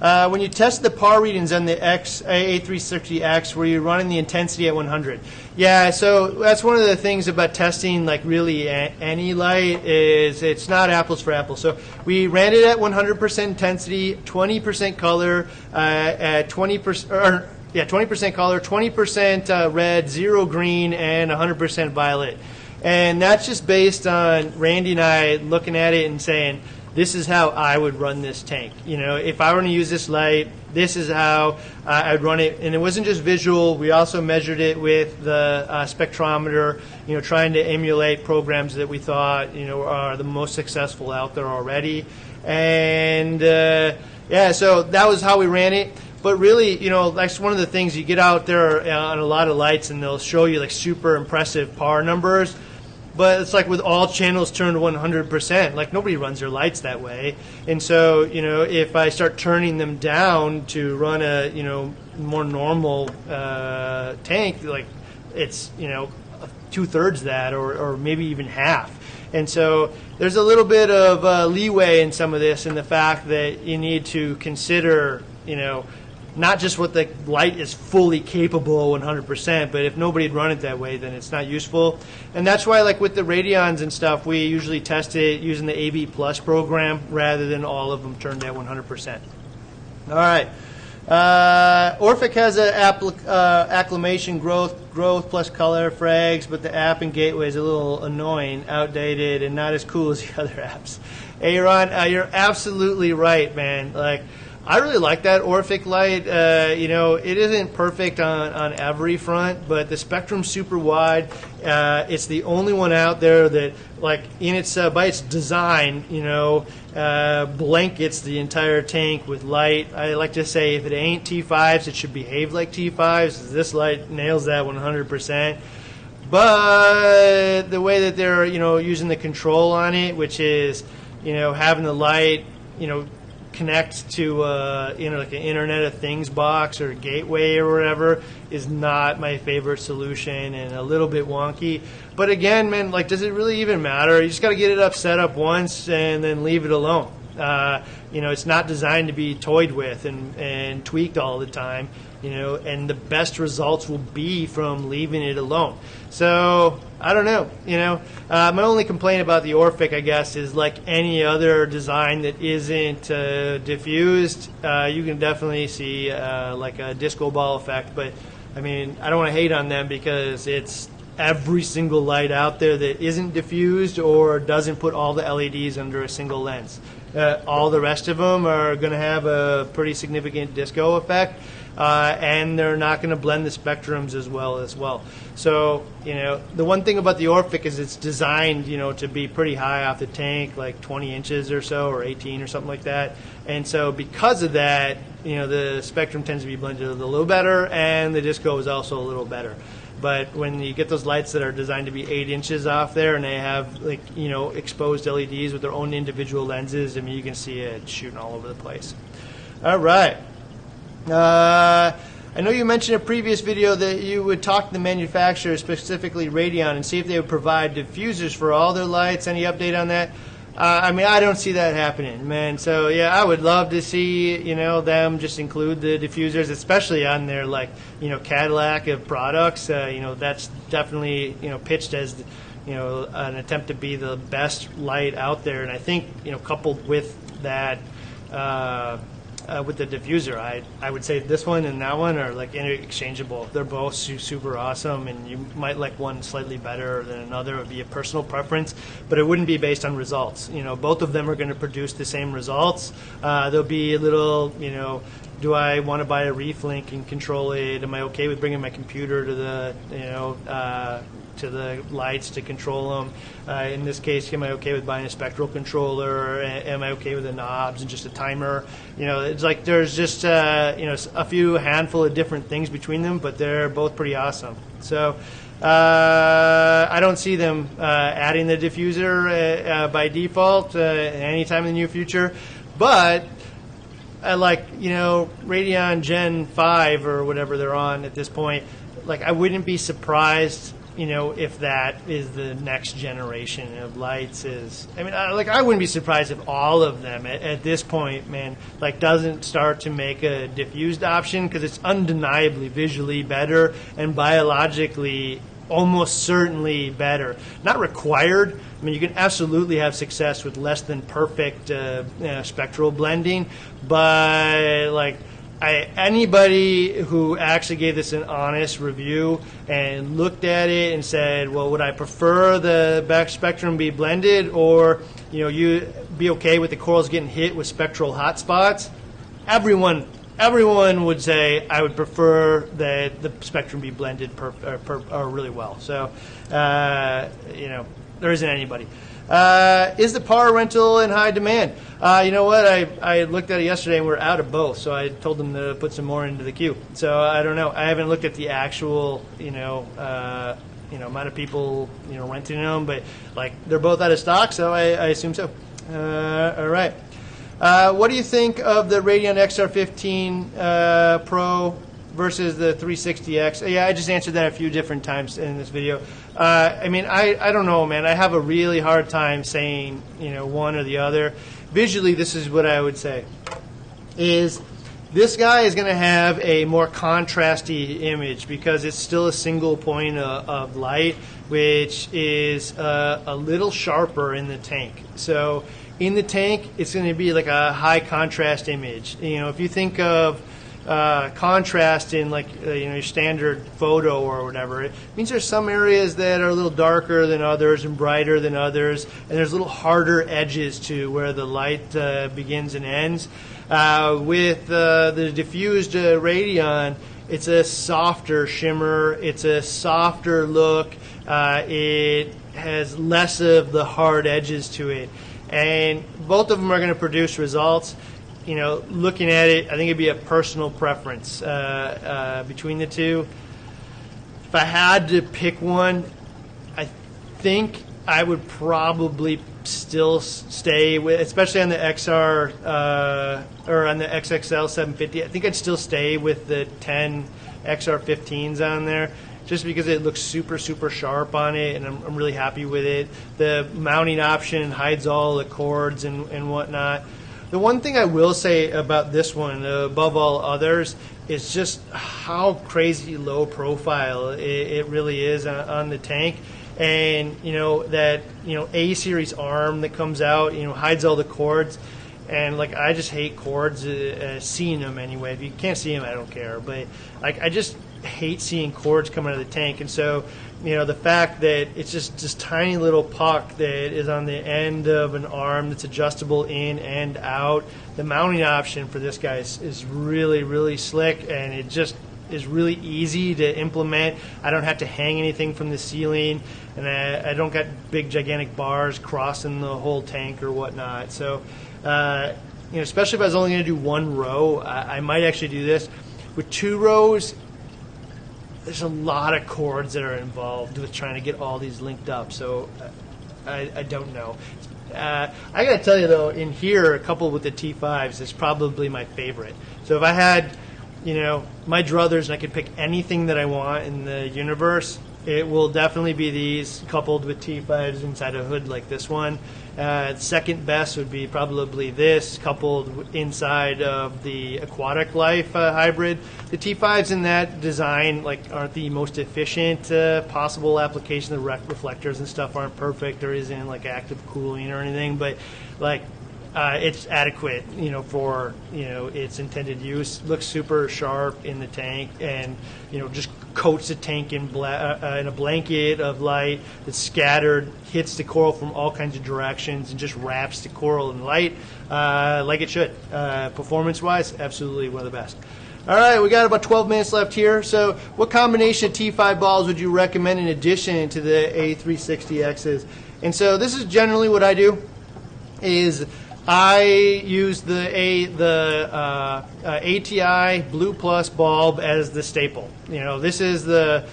When you test the par readings on the A360X, were you running the intensity at 100? Yeah, so that's one of the things about testing, like really any light, is it's not apples for apples. So we ran it at 100% intensity, 20% color, at 20%, 20% color, 20% red, 0 green, and 100% violet. And that's just based on Randy and I looking at it and saying, this is how I would run this tank. If I were to use this light, this is how I'd run it. And it wasn't just visual. We also measured it with the spectrometer, trying to emulate programs that we thought, are the most successful out there already. And, so that was how we ran it. But really, that's one of the things. You get out there on a lot of lights, and they'll show you, like, super impressive par numbers. but it's like with all channels turned 100%, like nobody runs their lights that way. And so, you know, if I start turning them down to run a, you know, more normal tank, like it's, you know, 2/3 that, or maybe even half. And so there's a little bit of leeway in some of this, in the fact that you need to consider, you know, not just what the light is fully capable 100%, but if nobody had run it that way, then it's not useful. And that's why, like with the Radions and stuff, we usually test it using the AB Plus program rather than all of them turned at 100%. All right. Orphic has an acclimation growth plus color frags, but the app and gateway is a little annoying, outdated, and not as cool as the other apps. Aaron, you're absolutely right, man. Like, I really like that Orphic light. You know, it isn't perfect on every front, but the spectrum's super wide. It's the only one out there that, like, in its by its design, you know, blankets the entire tank with light. I like to say, if it ain't T5s, it should behave like T5s. This light nails that 100%. But the way that they're, you know, using the control on it, which is, you know, having the light, you know, connect to you know, like an Internet of Things box or gateway or whatever, is not my favorite solution, and a little bit wonky. But again, man, like, does it really even matter? You just got to get it set up once and then leave it alone. You know, it's not designed to be toyed with and tweaked all the time, you know, and the best results will be from leaving it alone. So, I don't know, you know. My only complaint about the Orphic, I guess, is like any other design that isn't diffused, you can definitely see like a disco ball effect. But, I mean, I don't want to hate on them, because it's every single light out there that isn't diffused or doesn't put all the LEDs under a single lens. All the rest of them are going to have a pretty significant disco effect, and they're not going to blend the spectrums as well. So, you know, the one thing about the Orphic is it's designed, you know, to be pretty high off the tank, like 20 inches or so, or 18 or something like that. And so because of that, you know, the spectrum tends to be blended a little better, and the disco is also a little better. But when you get those lights that are designed to be 8 inches off there, and they have, like, you know, exposed LEDs with their own individual lenses, I mean, you can see it shooting all over the place. All right. I know you mentioned in a previous video that you would talk to the manufacturer, specifically Radion, and see if they would provide diffusers for all their lights. Any update on that? I mean, I don't see that happening, man. So, yeah, I would love to see, you know, them just include the diffusers, especially on their, like, you know, Cadillac of products. You know, that's definitely, you know, pitched as, you know, an attempt to be the best light out there. And I think, you know, coupled with that, with the diffuser, I would say this one and that one are like interchangeable. They're both super awesome, and you might like one slightly better than another. It would be a personal preference, but it wouldn't be based on results. You know, both of them are going to produce the same results. There'll be a little, you know, do I want to buy a Reef link and control it? Am I okay with bringing my computer to the, you know, to the lights to control them? In this case, am I okay with buying a Spectral controller? Am I okay with the knobs and just a timer? You know, it's like there's just you know, a few handful of different things between them, but they're both pretty awesome. So I don't see them adding the diffuser by default anytime in the near future, but like, you know, Radeon Gen 5 or whatever they're on at this point, like, I wouldn't be surprised, you know, if that is the next generation of lights. Is, I mean, like, I wouldn't be surprised if all of them at this point, man, like, doesn't start to make a diffused option, because it's undeniably visually better and biologically almost certainly better. Not required. I mean, you can absolutely have success with less than perfect spectral blending, but, like, anybody who actually gave this an honest review and looked at it and said, well, would I prefer the back spectrum be blended, or, you know, you be okay with the corals getting hit with spectral hotspots? Everyone would say, I would prefer that the spectrum be blended really well. So, you know, there isn't anybody. Is the power rental in high demand? You know what? I looked at it yesterday and we're out of both, so I told them to put some more into the queue. So I don't know. I haven't looked at the actual, you know, amount of people renting them, but like they're both out of stock, so I assume so. All right. What do you think of the Radion XR15 Pro versus the 360X? Yeah, I just answered that a few different times in this video. I mean, I don't know, man. I have a really hard time saying, one or the other. Visually, this is what I would say. Is this guy is going to have a more contrasty image because it's still a single point of light, which is a little sharper in the tank. So in the tank, it's going to be like a high contrast image. If you think of contrast in like your standard photo or whatever, it means there's some areas that are a little darker than others and brighter than others, and there's little harder edges to where the light begins and ends. With the diffused Radion, it's a softer shimmer, it's a softer look, it has less of the hard edges to it, and both of them are going to produce results. Looking at it, I think it'd be a personal preference between the two. If I had to pick one, I think I would probably still stay with, especially on the XR or on the XXL 750. I think I'd still stay with the 10 XR15s on there, just because it looks super, super sharp on it, and I'm really happy with it. The mounting option hides all the cords and whatnot. The one thing I will say about this one, above all others, is just how crazy low profile it really is on the tank. And that A series arm that comes out hides all the cords, and like I just hate cords, seeing them anyway. If you can't see them, I don't care, but like I just hate seeing cords come out of the tank. And so the fact that it's just this tiny little puck that is on the end of an arm that's adjustable in and out, the mounting option for this guy is really, really slick, and it just is really easy to implement. I don't have to hang anything from the ceiling, and I don't got big gigantic bars crossing the whole tank or whatnot. So especially if I was only going to do one row, I might actually do this. With 2 rows, there's a lot of cords that are involved with trying to get all these linked up, so I don't know. I gotta tell you though, in here, coupled with the T5s, is probably my favorite. So if I had my druthers and I could pick anything that I want in the universe, it will definitely be these coupled with T5s inside a hood like this one. Second best would be probably this coupled inside of the Aquatic Life hybrid. The T5s in that design aren't the most efficient possible application. The reflectors and stuff aren't perfect. There isn't active cooling or anything, but it's adequate, for its intended use. Looks super sharp in the tank, and just coats the tank in a blanket of light that's scattered, hits the coral from all kinds of directions, and just wraps the coral in light like it should. Performance-wise, absolutely one of the best. All right, we got about 12 minutes left here. So, what combination of T5 balls would you recommend in addition to the A360Xs? And so, this is generally what I do. Is I use the ATI Blue Plus bulb as the staple. This is the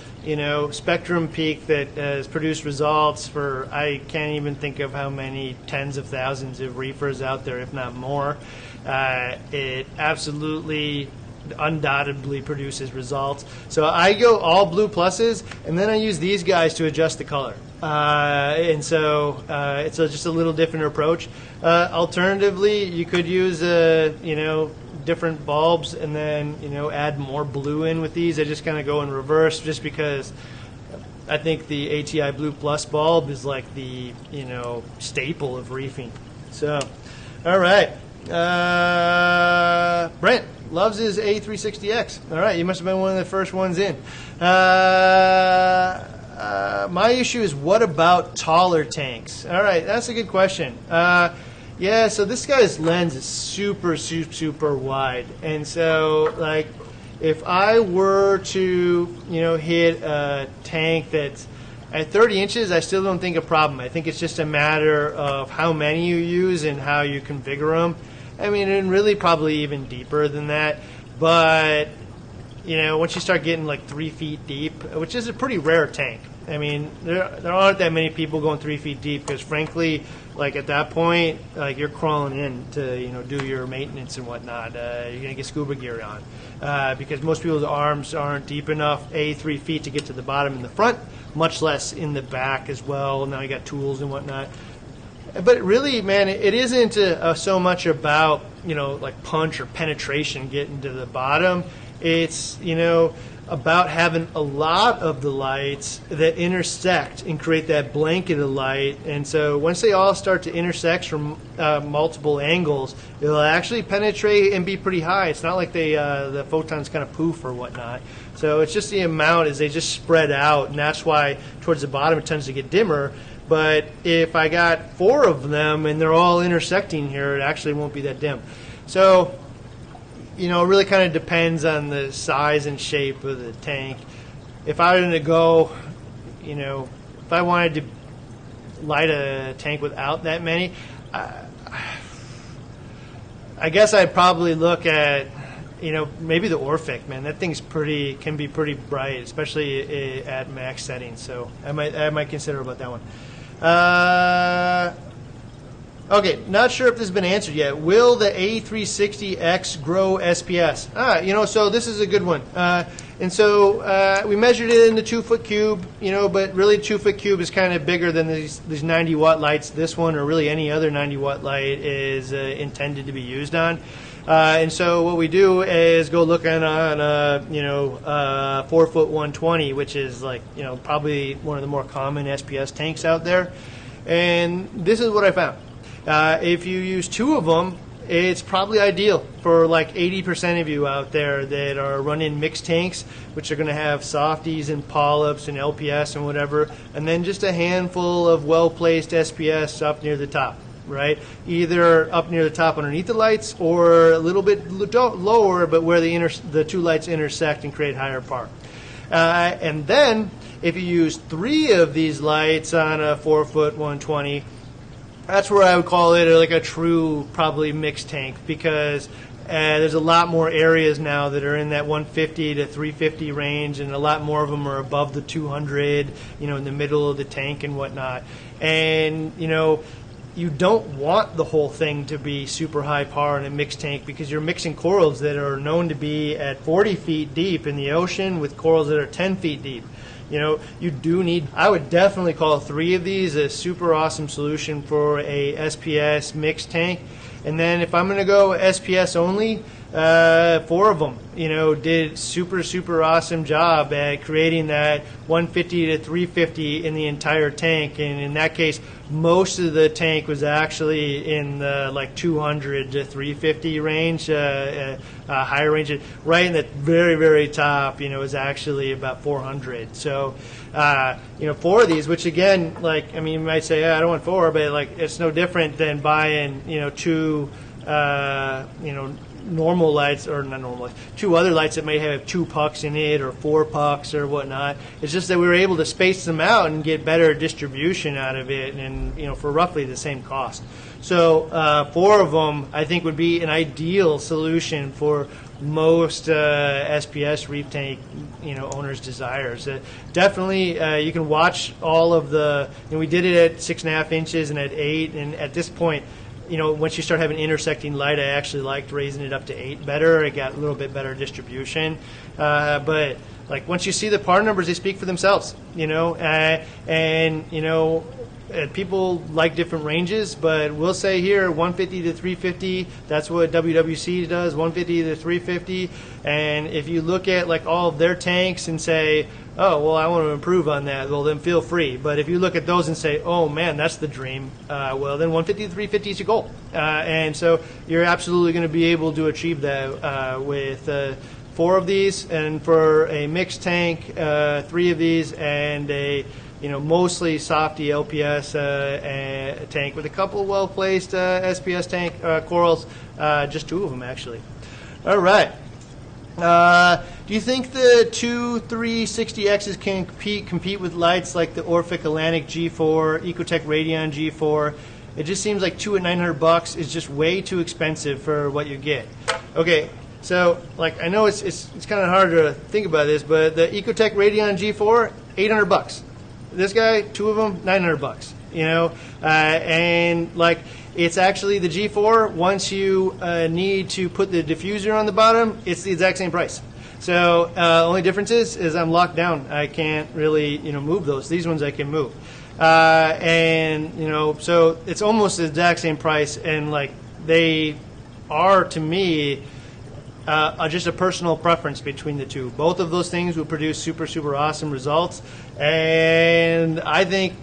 Spectrum peak that has produced results for, I can't even think of how many tens of thousands of reefers out there, if not more. It absolutely, undoubtedly produces results. So I go all Blue Pluses, and then I use these guys to adjust the color. And so it's just a little different approach. Alternatively, you could use different bulbs and then add more blue in with these. I just kind of go in reverse, just because I think the ATI Blue Plus bulb is like the staple of reefing. So, all right, Brent loves his A360X. All right, you must have been one of the first ones in. My issue is, what about taller tanks? All right, that's a good question. Yeah, so this guy's lens is super, super, super wide. And so, if I were to, hit a tank that's at 30 inches, I still don't think a problem. I think it's just a matter of how many you use and how you configure them. I mean, and really probably even deeper than that. But, once you start getting 3 feet deep, which is a pretty rare tank, I mean, there aren't that many people going 3 feet deep because, frankly, like at that point, like you're crawling in to do your maintenance and whatnot. You're gonna get scuba gear on because most people's arms aren't deep enough 3 feet to get to the bottom in the front, much less in the back as well. Now you got tools and whatnot. But really, man, it isn't so much about like punch or penetration getting to the bottom. It's about having a lot of the lights that intersect and create that blanket of light. And so once they all start to intersect from multiple angles, it'll actually penetrate and be pretty high. It's not like the photons kind of poof or whatnot. So it's just the amount as they just spread out, and that's why towards the bottom it tends to get dimmer. But if I got 4 of them and they're all intersecting here, it actually won't be that dim. So it really kind of depends on the size and shape of the tank. If I were going to go, if I wanted to light a tank without that many, I guess I'd probably look at, maybe the Orphic, man. That thing's can be pretty bright, especially at max settings. So I might consider about that one. Okay, not sure if this has been answered yet. Will the A360X grow SPS? So this is a good one. And so we measured it in the 2-foot cube, but really 2-foot cube is kind of bigger than these 90-watt lights. This one, or really any other 90-watt light, is intended to be used on. And so what we do is go look on a 4-foot 120, which is like probably one of the more common SPS tanks out there. And this is what I found. If you use 2 of them, it's probably ideal for like 80% of you out there that are running mixed tanks, which are going to have softies and polyps and LPS and whatever, and then just a handful of well-placed SPS up near the top, right? Either up near the top underneath the lights or a little bit lower, but where the 2 lights intersect and create higher power. And then if you use 3 of these lights on a 4-foot 120, that's where I would call it like a true probably mixed tank, because there's a lot more areas now that are in that 150 to 350 range, and a lot more of them are above the 200, in the middle of the tank and whatnot. And, you don't want the whole thing to be super high power in a mixed tank, because you're mixing corals that are known to be at 40 feet deep in the ocean with corals that are 10 feet deep. You do need, I would definitely call 3 of these a super awesome solution for a SPS mixed tank. And then if I'm going to go SPS only, 4 of them, did super awesome job at creating that 150 to 350 in the entire tank. And in that case, most of the tank was actually in the like 200 to 350 range, higher range. Right in the very top, is actually about 400. So, 4 of these, which again, you might say, I don't want 4, but it's no different than buying, 2, normal lights, or not normal lights, 2 other lights that may have 2 pucks in it or 4 pucks or whatnot. It's just that we were able to space them out and get better distribution out of it, and for roughly the same cost. So 4 of them I think would be an ideal solution for most SPS reef tank owners' desires. Definitely you can watch all of the, we did it at 6.5 inches and at 8, and at this point, once you start having intersecting light, I actually liked raising it up to 8 better. It got a little bit better distribution. But once you see the par numbers, they speak for themselves, people like different ranges, but we'll say here 150 to 350, that's what WWC does, 150 to 350. And if you look at all of their tanks and say, oh, well, I want to improve on that, well, then feel free. But if you look at those and say, oh, man, that's the dream, well, then 150 to 350 is your goal. And so you're absolutely going to be able to achieve that with 4 of these. And for a mixed tank, 3 of these, and a mostly softy LPS tank with a couple well-placed SPS tank corals, just 2 of them, actually. All right. Do you think the 360Xs can compete with lights like the Orphic Atlantic G4, Ecotech Radion G4? It just seems like 2 at $900 is just way too expensive for what you get. Okay, so I know it's kind of hard to think about this, but the Ecotech Radion G4, $800. This guy, 2 of them, $900. You know, and like it's actually the G4. Once you need to put the diffuser on the bottom, it's the exact same price. So only difference is I'm locked down. I can't really move those. These ones I can move, and so it's almost the exact same price. And like they are to me. Just a personal preference between the two. Both of those things will produce super, super awesome results, and I think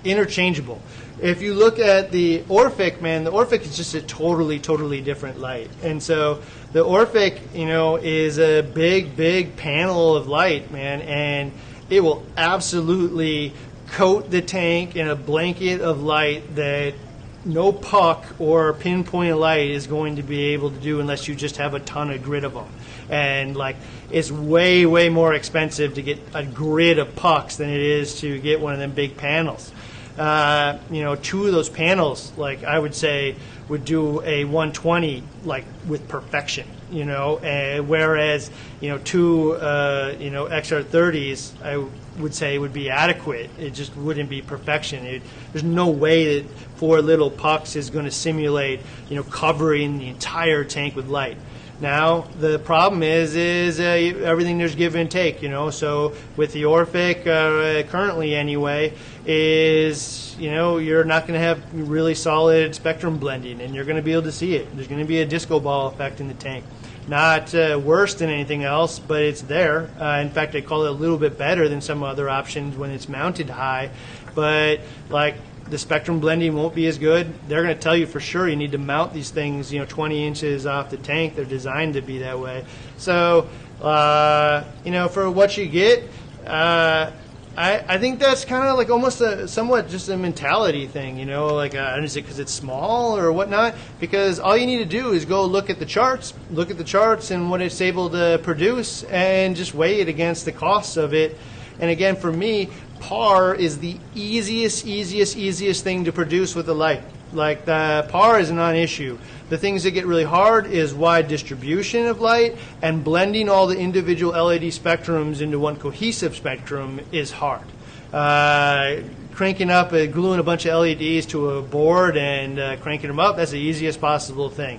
interchangeable. If you look at the Orphic, man, the Orphic is just a totally, totally different light. And so the Orphic, is a big, big panel of light, man, and it will absolutely coat the tank in a blanket of light that no puck or pinpoint light is going to be able to do unless you just have a ton of grid of them. And like it's way, way more expensive to get a grid of pucks than it is to get one of them big panels. 2 of those panels, like I would say, would do a 120 like with perfection. Whereas 2 XR30s I would say would be adequate. It just wouldn't be perfection. There's no way that 4 little pucks is going to simulate covering the entire tank with light. Now the problem is everything there's give and take. So with the Orphic currently anyway is you're not going to have really solid spectrum blending, and you're going to be able to see it. There's going to be a disco ball effect in the tank. Not worse than anything else, but it's there. In fact, I call it a little bit better than some other options when it's mounted high. But like the spectrum blending won't be as good. They're going to tell you for sure you need to mount these things 20 inches off the tank. They're designed to be that way. So for what you get, I think that's kind of like almost somewhat just a mentality thing, is it because it's small or whatnot? Because all you need to do is go look at the charts and what it's able to produce and just weigh it against the costs of it. And again, for me, PAR is the easiest thing to produce with the light. Like the PAR is a non-issue. The things that get really hard is wide distribution of light, and blending all the individual LED spectrums into one cohesive spectrum is hard. Cranking up, gluing a bunch of LEDs to a board and cranking them up, that's the easiest possible thing,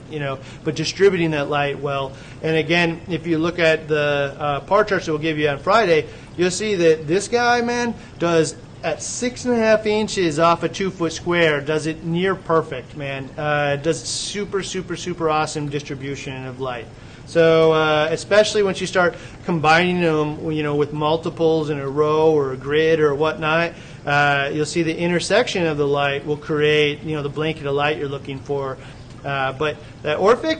But distributing that light well, and again, if you look at the PAR charts that we'll give you on Friday, you'll see that this guy, man, does at 6.5 inches off a 2-foot square, does it near perfect, man. Does super, super, super awesome distribution of light. So especially once you start combining them, with multiples in a row or a grid or whatnot, you'll see the intersection of the light will create, the blanket of light you're looking for. But that Orphic,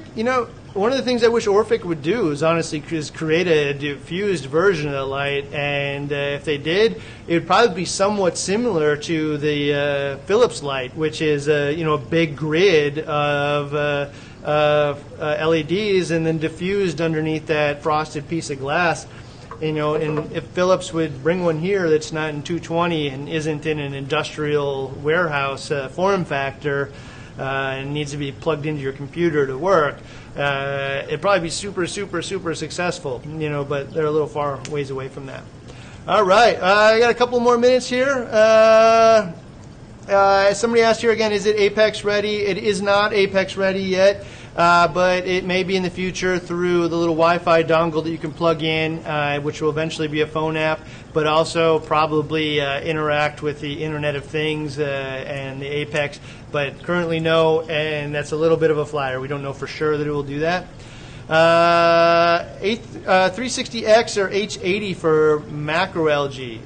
one of the things I wish Orphic would do is honestly create a diffused version of the light, and if they did, it would probably be somewhat similar to the Philips light, which is a big grid of LEDs and then diffused underneath that frosted piece of glass. And if Philips would bring one here that's not in 220 and isn't in an industrial warehouse form factor, and needs to be plugged into your computer to work, it'd probably be super, super, super successful, but they're a little far ways away from that. All right, I got a couple more minutes here. Somebody asked here again, is it Apex ready? It is not Apex ready yet, but it may be in the future through the little Wi-Fi dongle that you can plug in, which will eventually be a phone app, but also probably interact with the Internet of Things and the Apex. But currently no, and that's a little bit of a flyer. We don't know for sure that it will do that. 360X or H80 for macroalgae.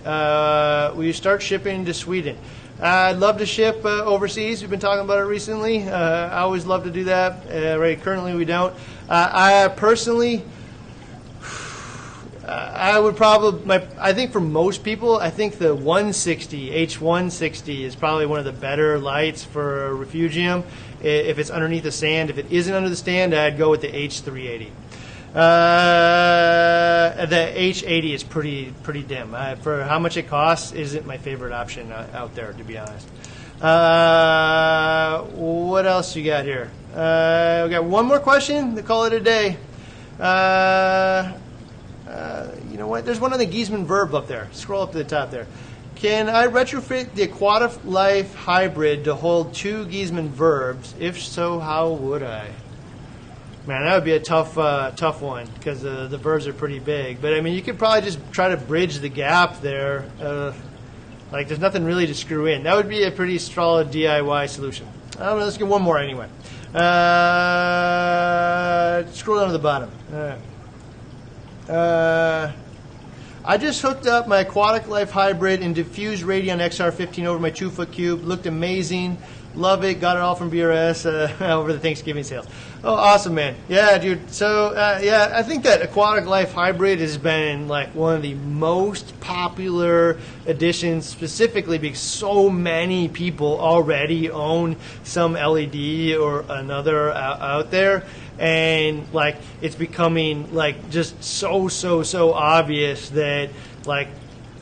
Will you start shipping to Sweden? I'd love to ship overseas. We've been talking about it recently. I always love to do that. Right, currently we don't. I personally, I would probably, I think for most people, I think the 160, H160 is probably one of the better lights for refugium. If it's underneath the stand, if it isn't under the stand, I'd go with the H380. The H80 is pretty dim. For how much it costs, isn't my favorite option out there, to be honest. What else you got here? We got one more question to call it a day. You know what? There's one on the Giesman verb up there. Scroll up to the top there. can I retrofit the Aquatic Life hybrid to hold 2 Giesman verbs? If so, how would I? Man, that would be a tough one because the verbs are pretty big. But I mean, you could probably just try to bridge the gap there. Like, there's nothing really to screw in. That would be a pretty solid DIY solution. I don't know. Let's get one more anyway. Scroll down to the bottom. I just hooked up my Aquatic Life hybrid and Diffuse Radion XR15 over my 2-foot cube. Looked amazing. Love it. Got it all from BRS over the Thanksgiving sales. Oh, awesome, man. Yeah, dude. So, yeah, I think that Aquatic Life hybrid has been like one of the most popular additions, specifically because so many people already own some LED or another out there. And like it's becoming like just so obvious that like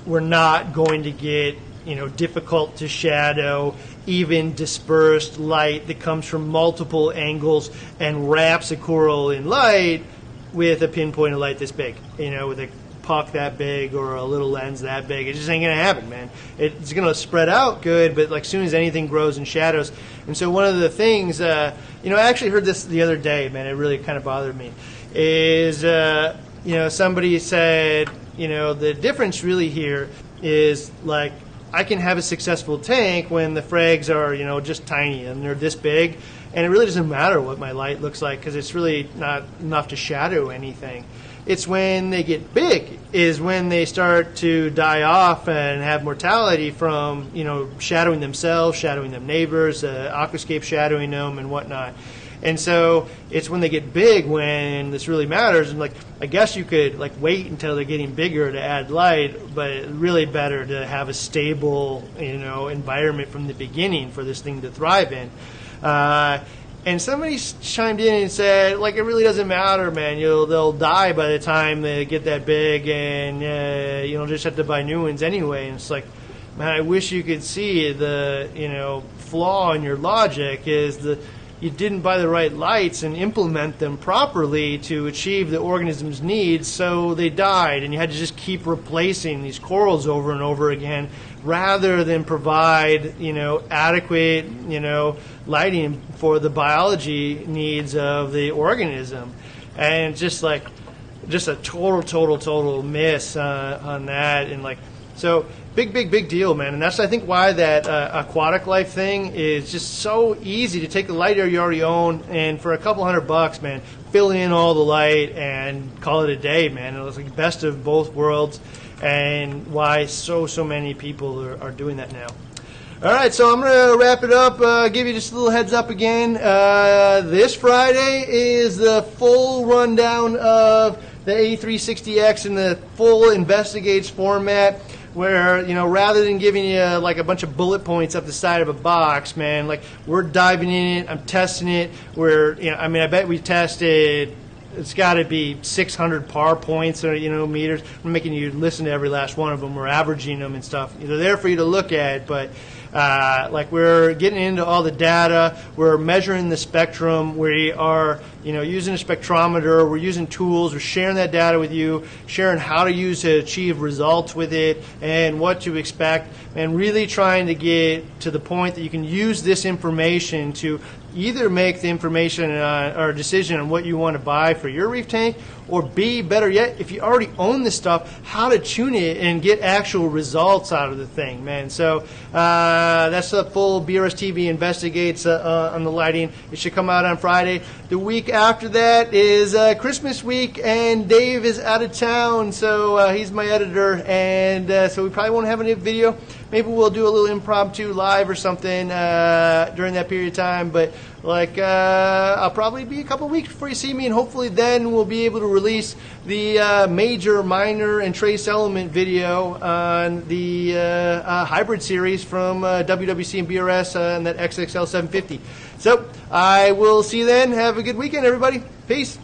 we're not going to get, you know, difficult to shadow, even dispersed light that comes from multiple angles and wraps a coral in light with a pinpoint of light this big, you know, with a puck that big or a little lens that big. It just ain't gonna happen, man. It's gonna spread out good, but like soon as anything grows in shadows. And so one of the things, you know, I actually heard this the other day, man. It really kind of bothered me. Is you know, somebody said, you know, the difference really here is like I can have a successful tank when the frags are, you know, just tiny and they're this big, and it really doesn't matter what my light looks like because it's really not enough to shadow anything. It's when they get big is when they start to die off and have mortality from, you know, shadowing themselves, shadowing their neighbors, aquascape shadowing them and whatnot. And so it's when they get big when this really matters. And like, I guess you could like wait until they're getting bigger to add light, but it's really better to have a stable, you know, environment from the beginning for this thing to thrive in. And somebody chimed in and said, like, it really doesn't matter, man. They'll die by the time they get that big, and you'll just have to buy new ones anyway. And it's like, man, I wish you could see the, you know, flaw in your logic is you didn't buy the right lights and implement them properly to achieve the organism's needs, so they died, and you had to just keep replacing these corals over and over again rather than provide, you know, adequate, you know, lighting for the biology needs of the organism. And just a total miss on that. And like, so big deal, man. And that's, I think, why that Aquatic Life thing is just so easy to take the light you already own and for a couple $100, man, fill in all the light and call it a day, man. It was like best of both worlds, and why so many people are doing that now. All right, so I'm going to wrap it up, give you just a little heads up again. This Friday is the full rundown of the A360X in the full Investigates format, where, you know, rather than giving you like a bunch of bullet points up the side of a box, man, like we're diving in it, I'm testing it. You know, I mean, I bet we tested, it's got to be 600 par points or, you know, meters. I'm making you listen to every last one of them. We're averaging them and stuff. They're there for you to look at, but like we're getting into all the data. We're measuring the spectrum. We are, you know, using a spectrometer. We're using tools. We're sharing that data with you, sharing how to use to achieve results with it and what to expect, and really trying to get to the point that you can use this information to either make the information or decision on what you want to buy for your reef tank, or B, better yet, if you already own this stuff, how to tune it and get actual results out of the thing, man. So that's the full BRS TV Investigates on the lighting. It should come out on Friday. The week after that is Christmas week, and Dave is out of town, so he's my editor, and so we probably won't have any video. Maybe we'll do a little impromptu live or something during that period of time, but like I'll probably be a couple weeks before you see me, and hopefully then we'll be able to release the major, minor, and trace element video on the hybrid series from WWC and BRS and that XXL 750. So I will see you then. Have a good weekend, everybody. Peace.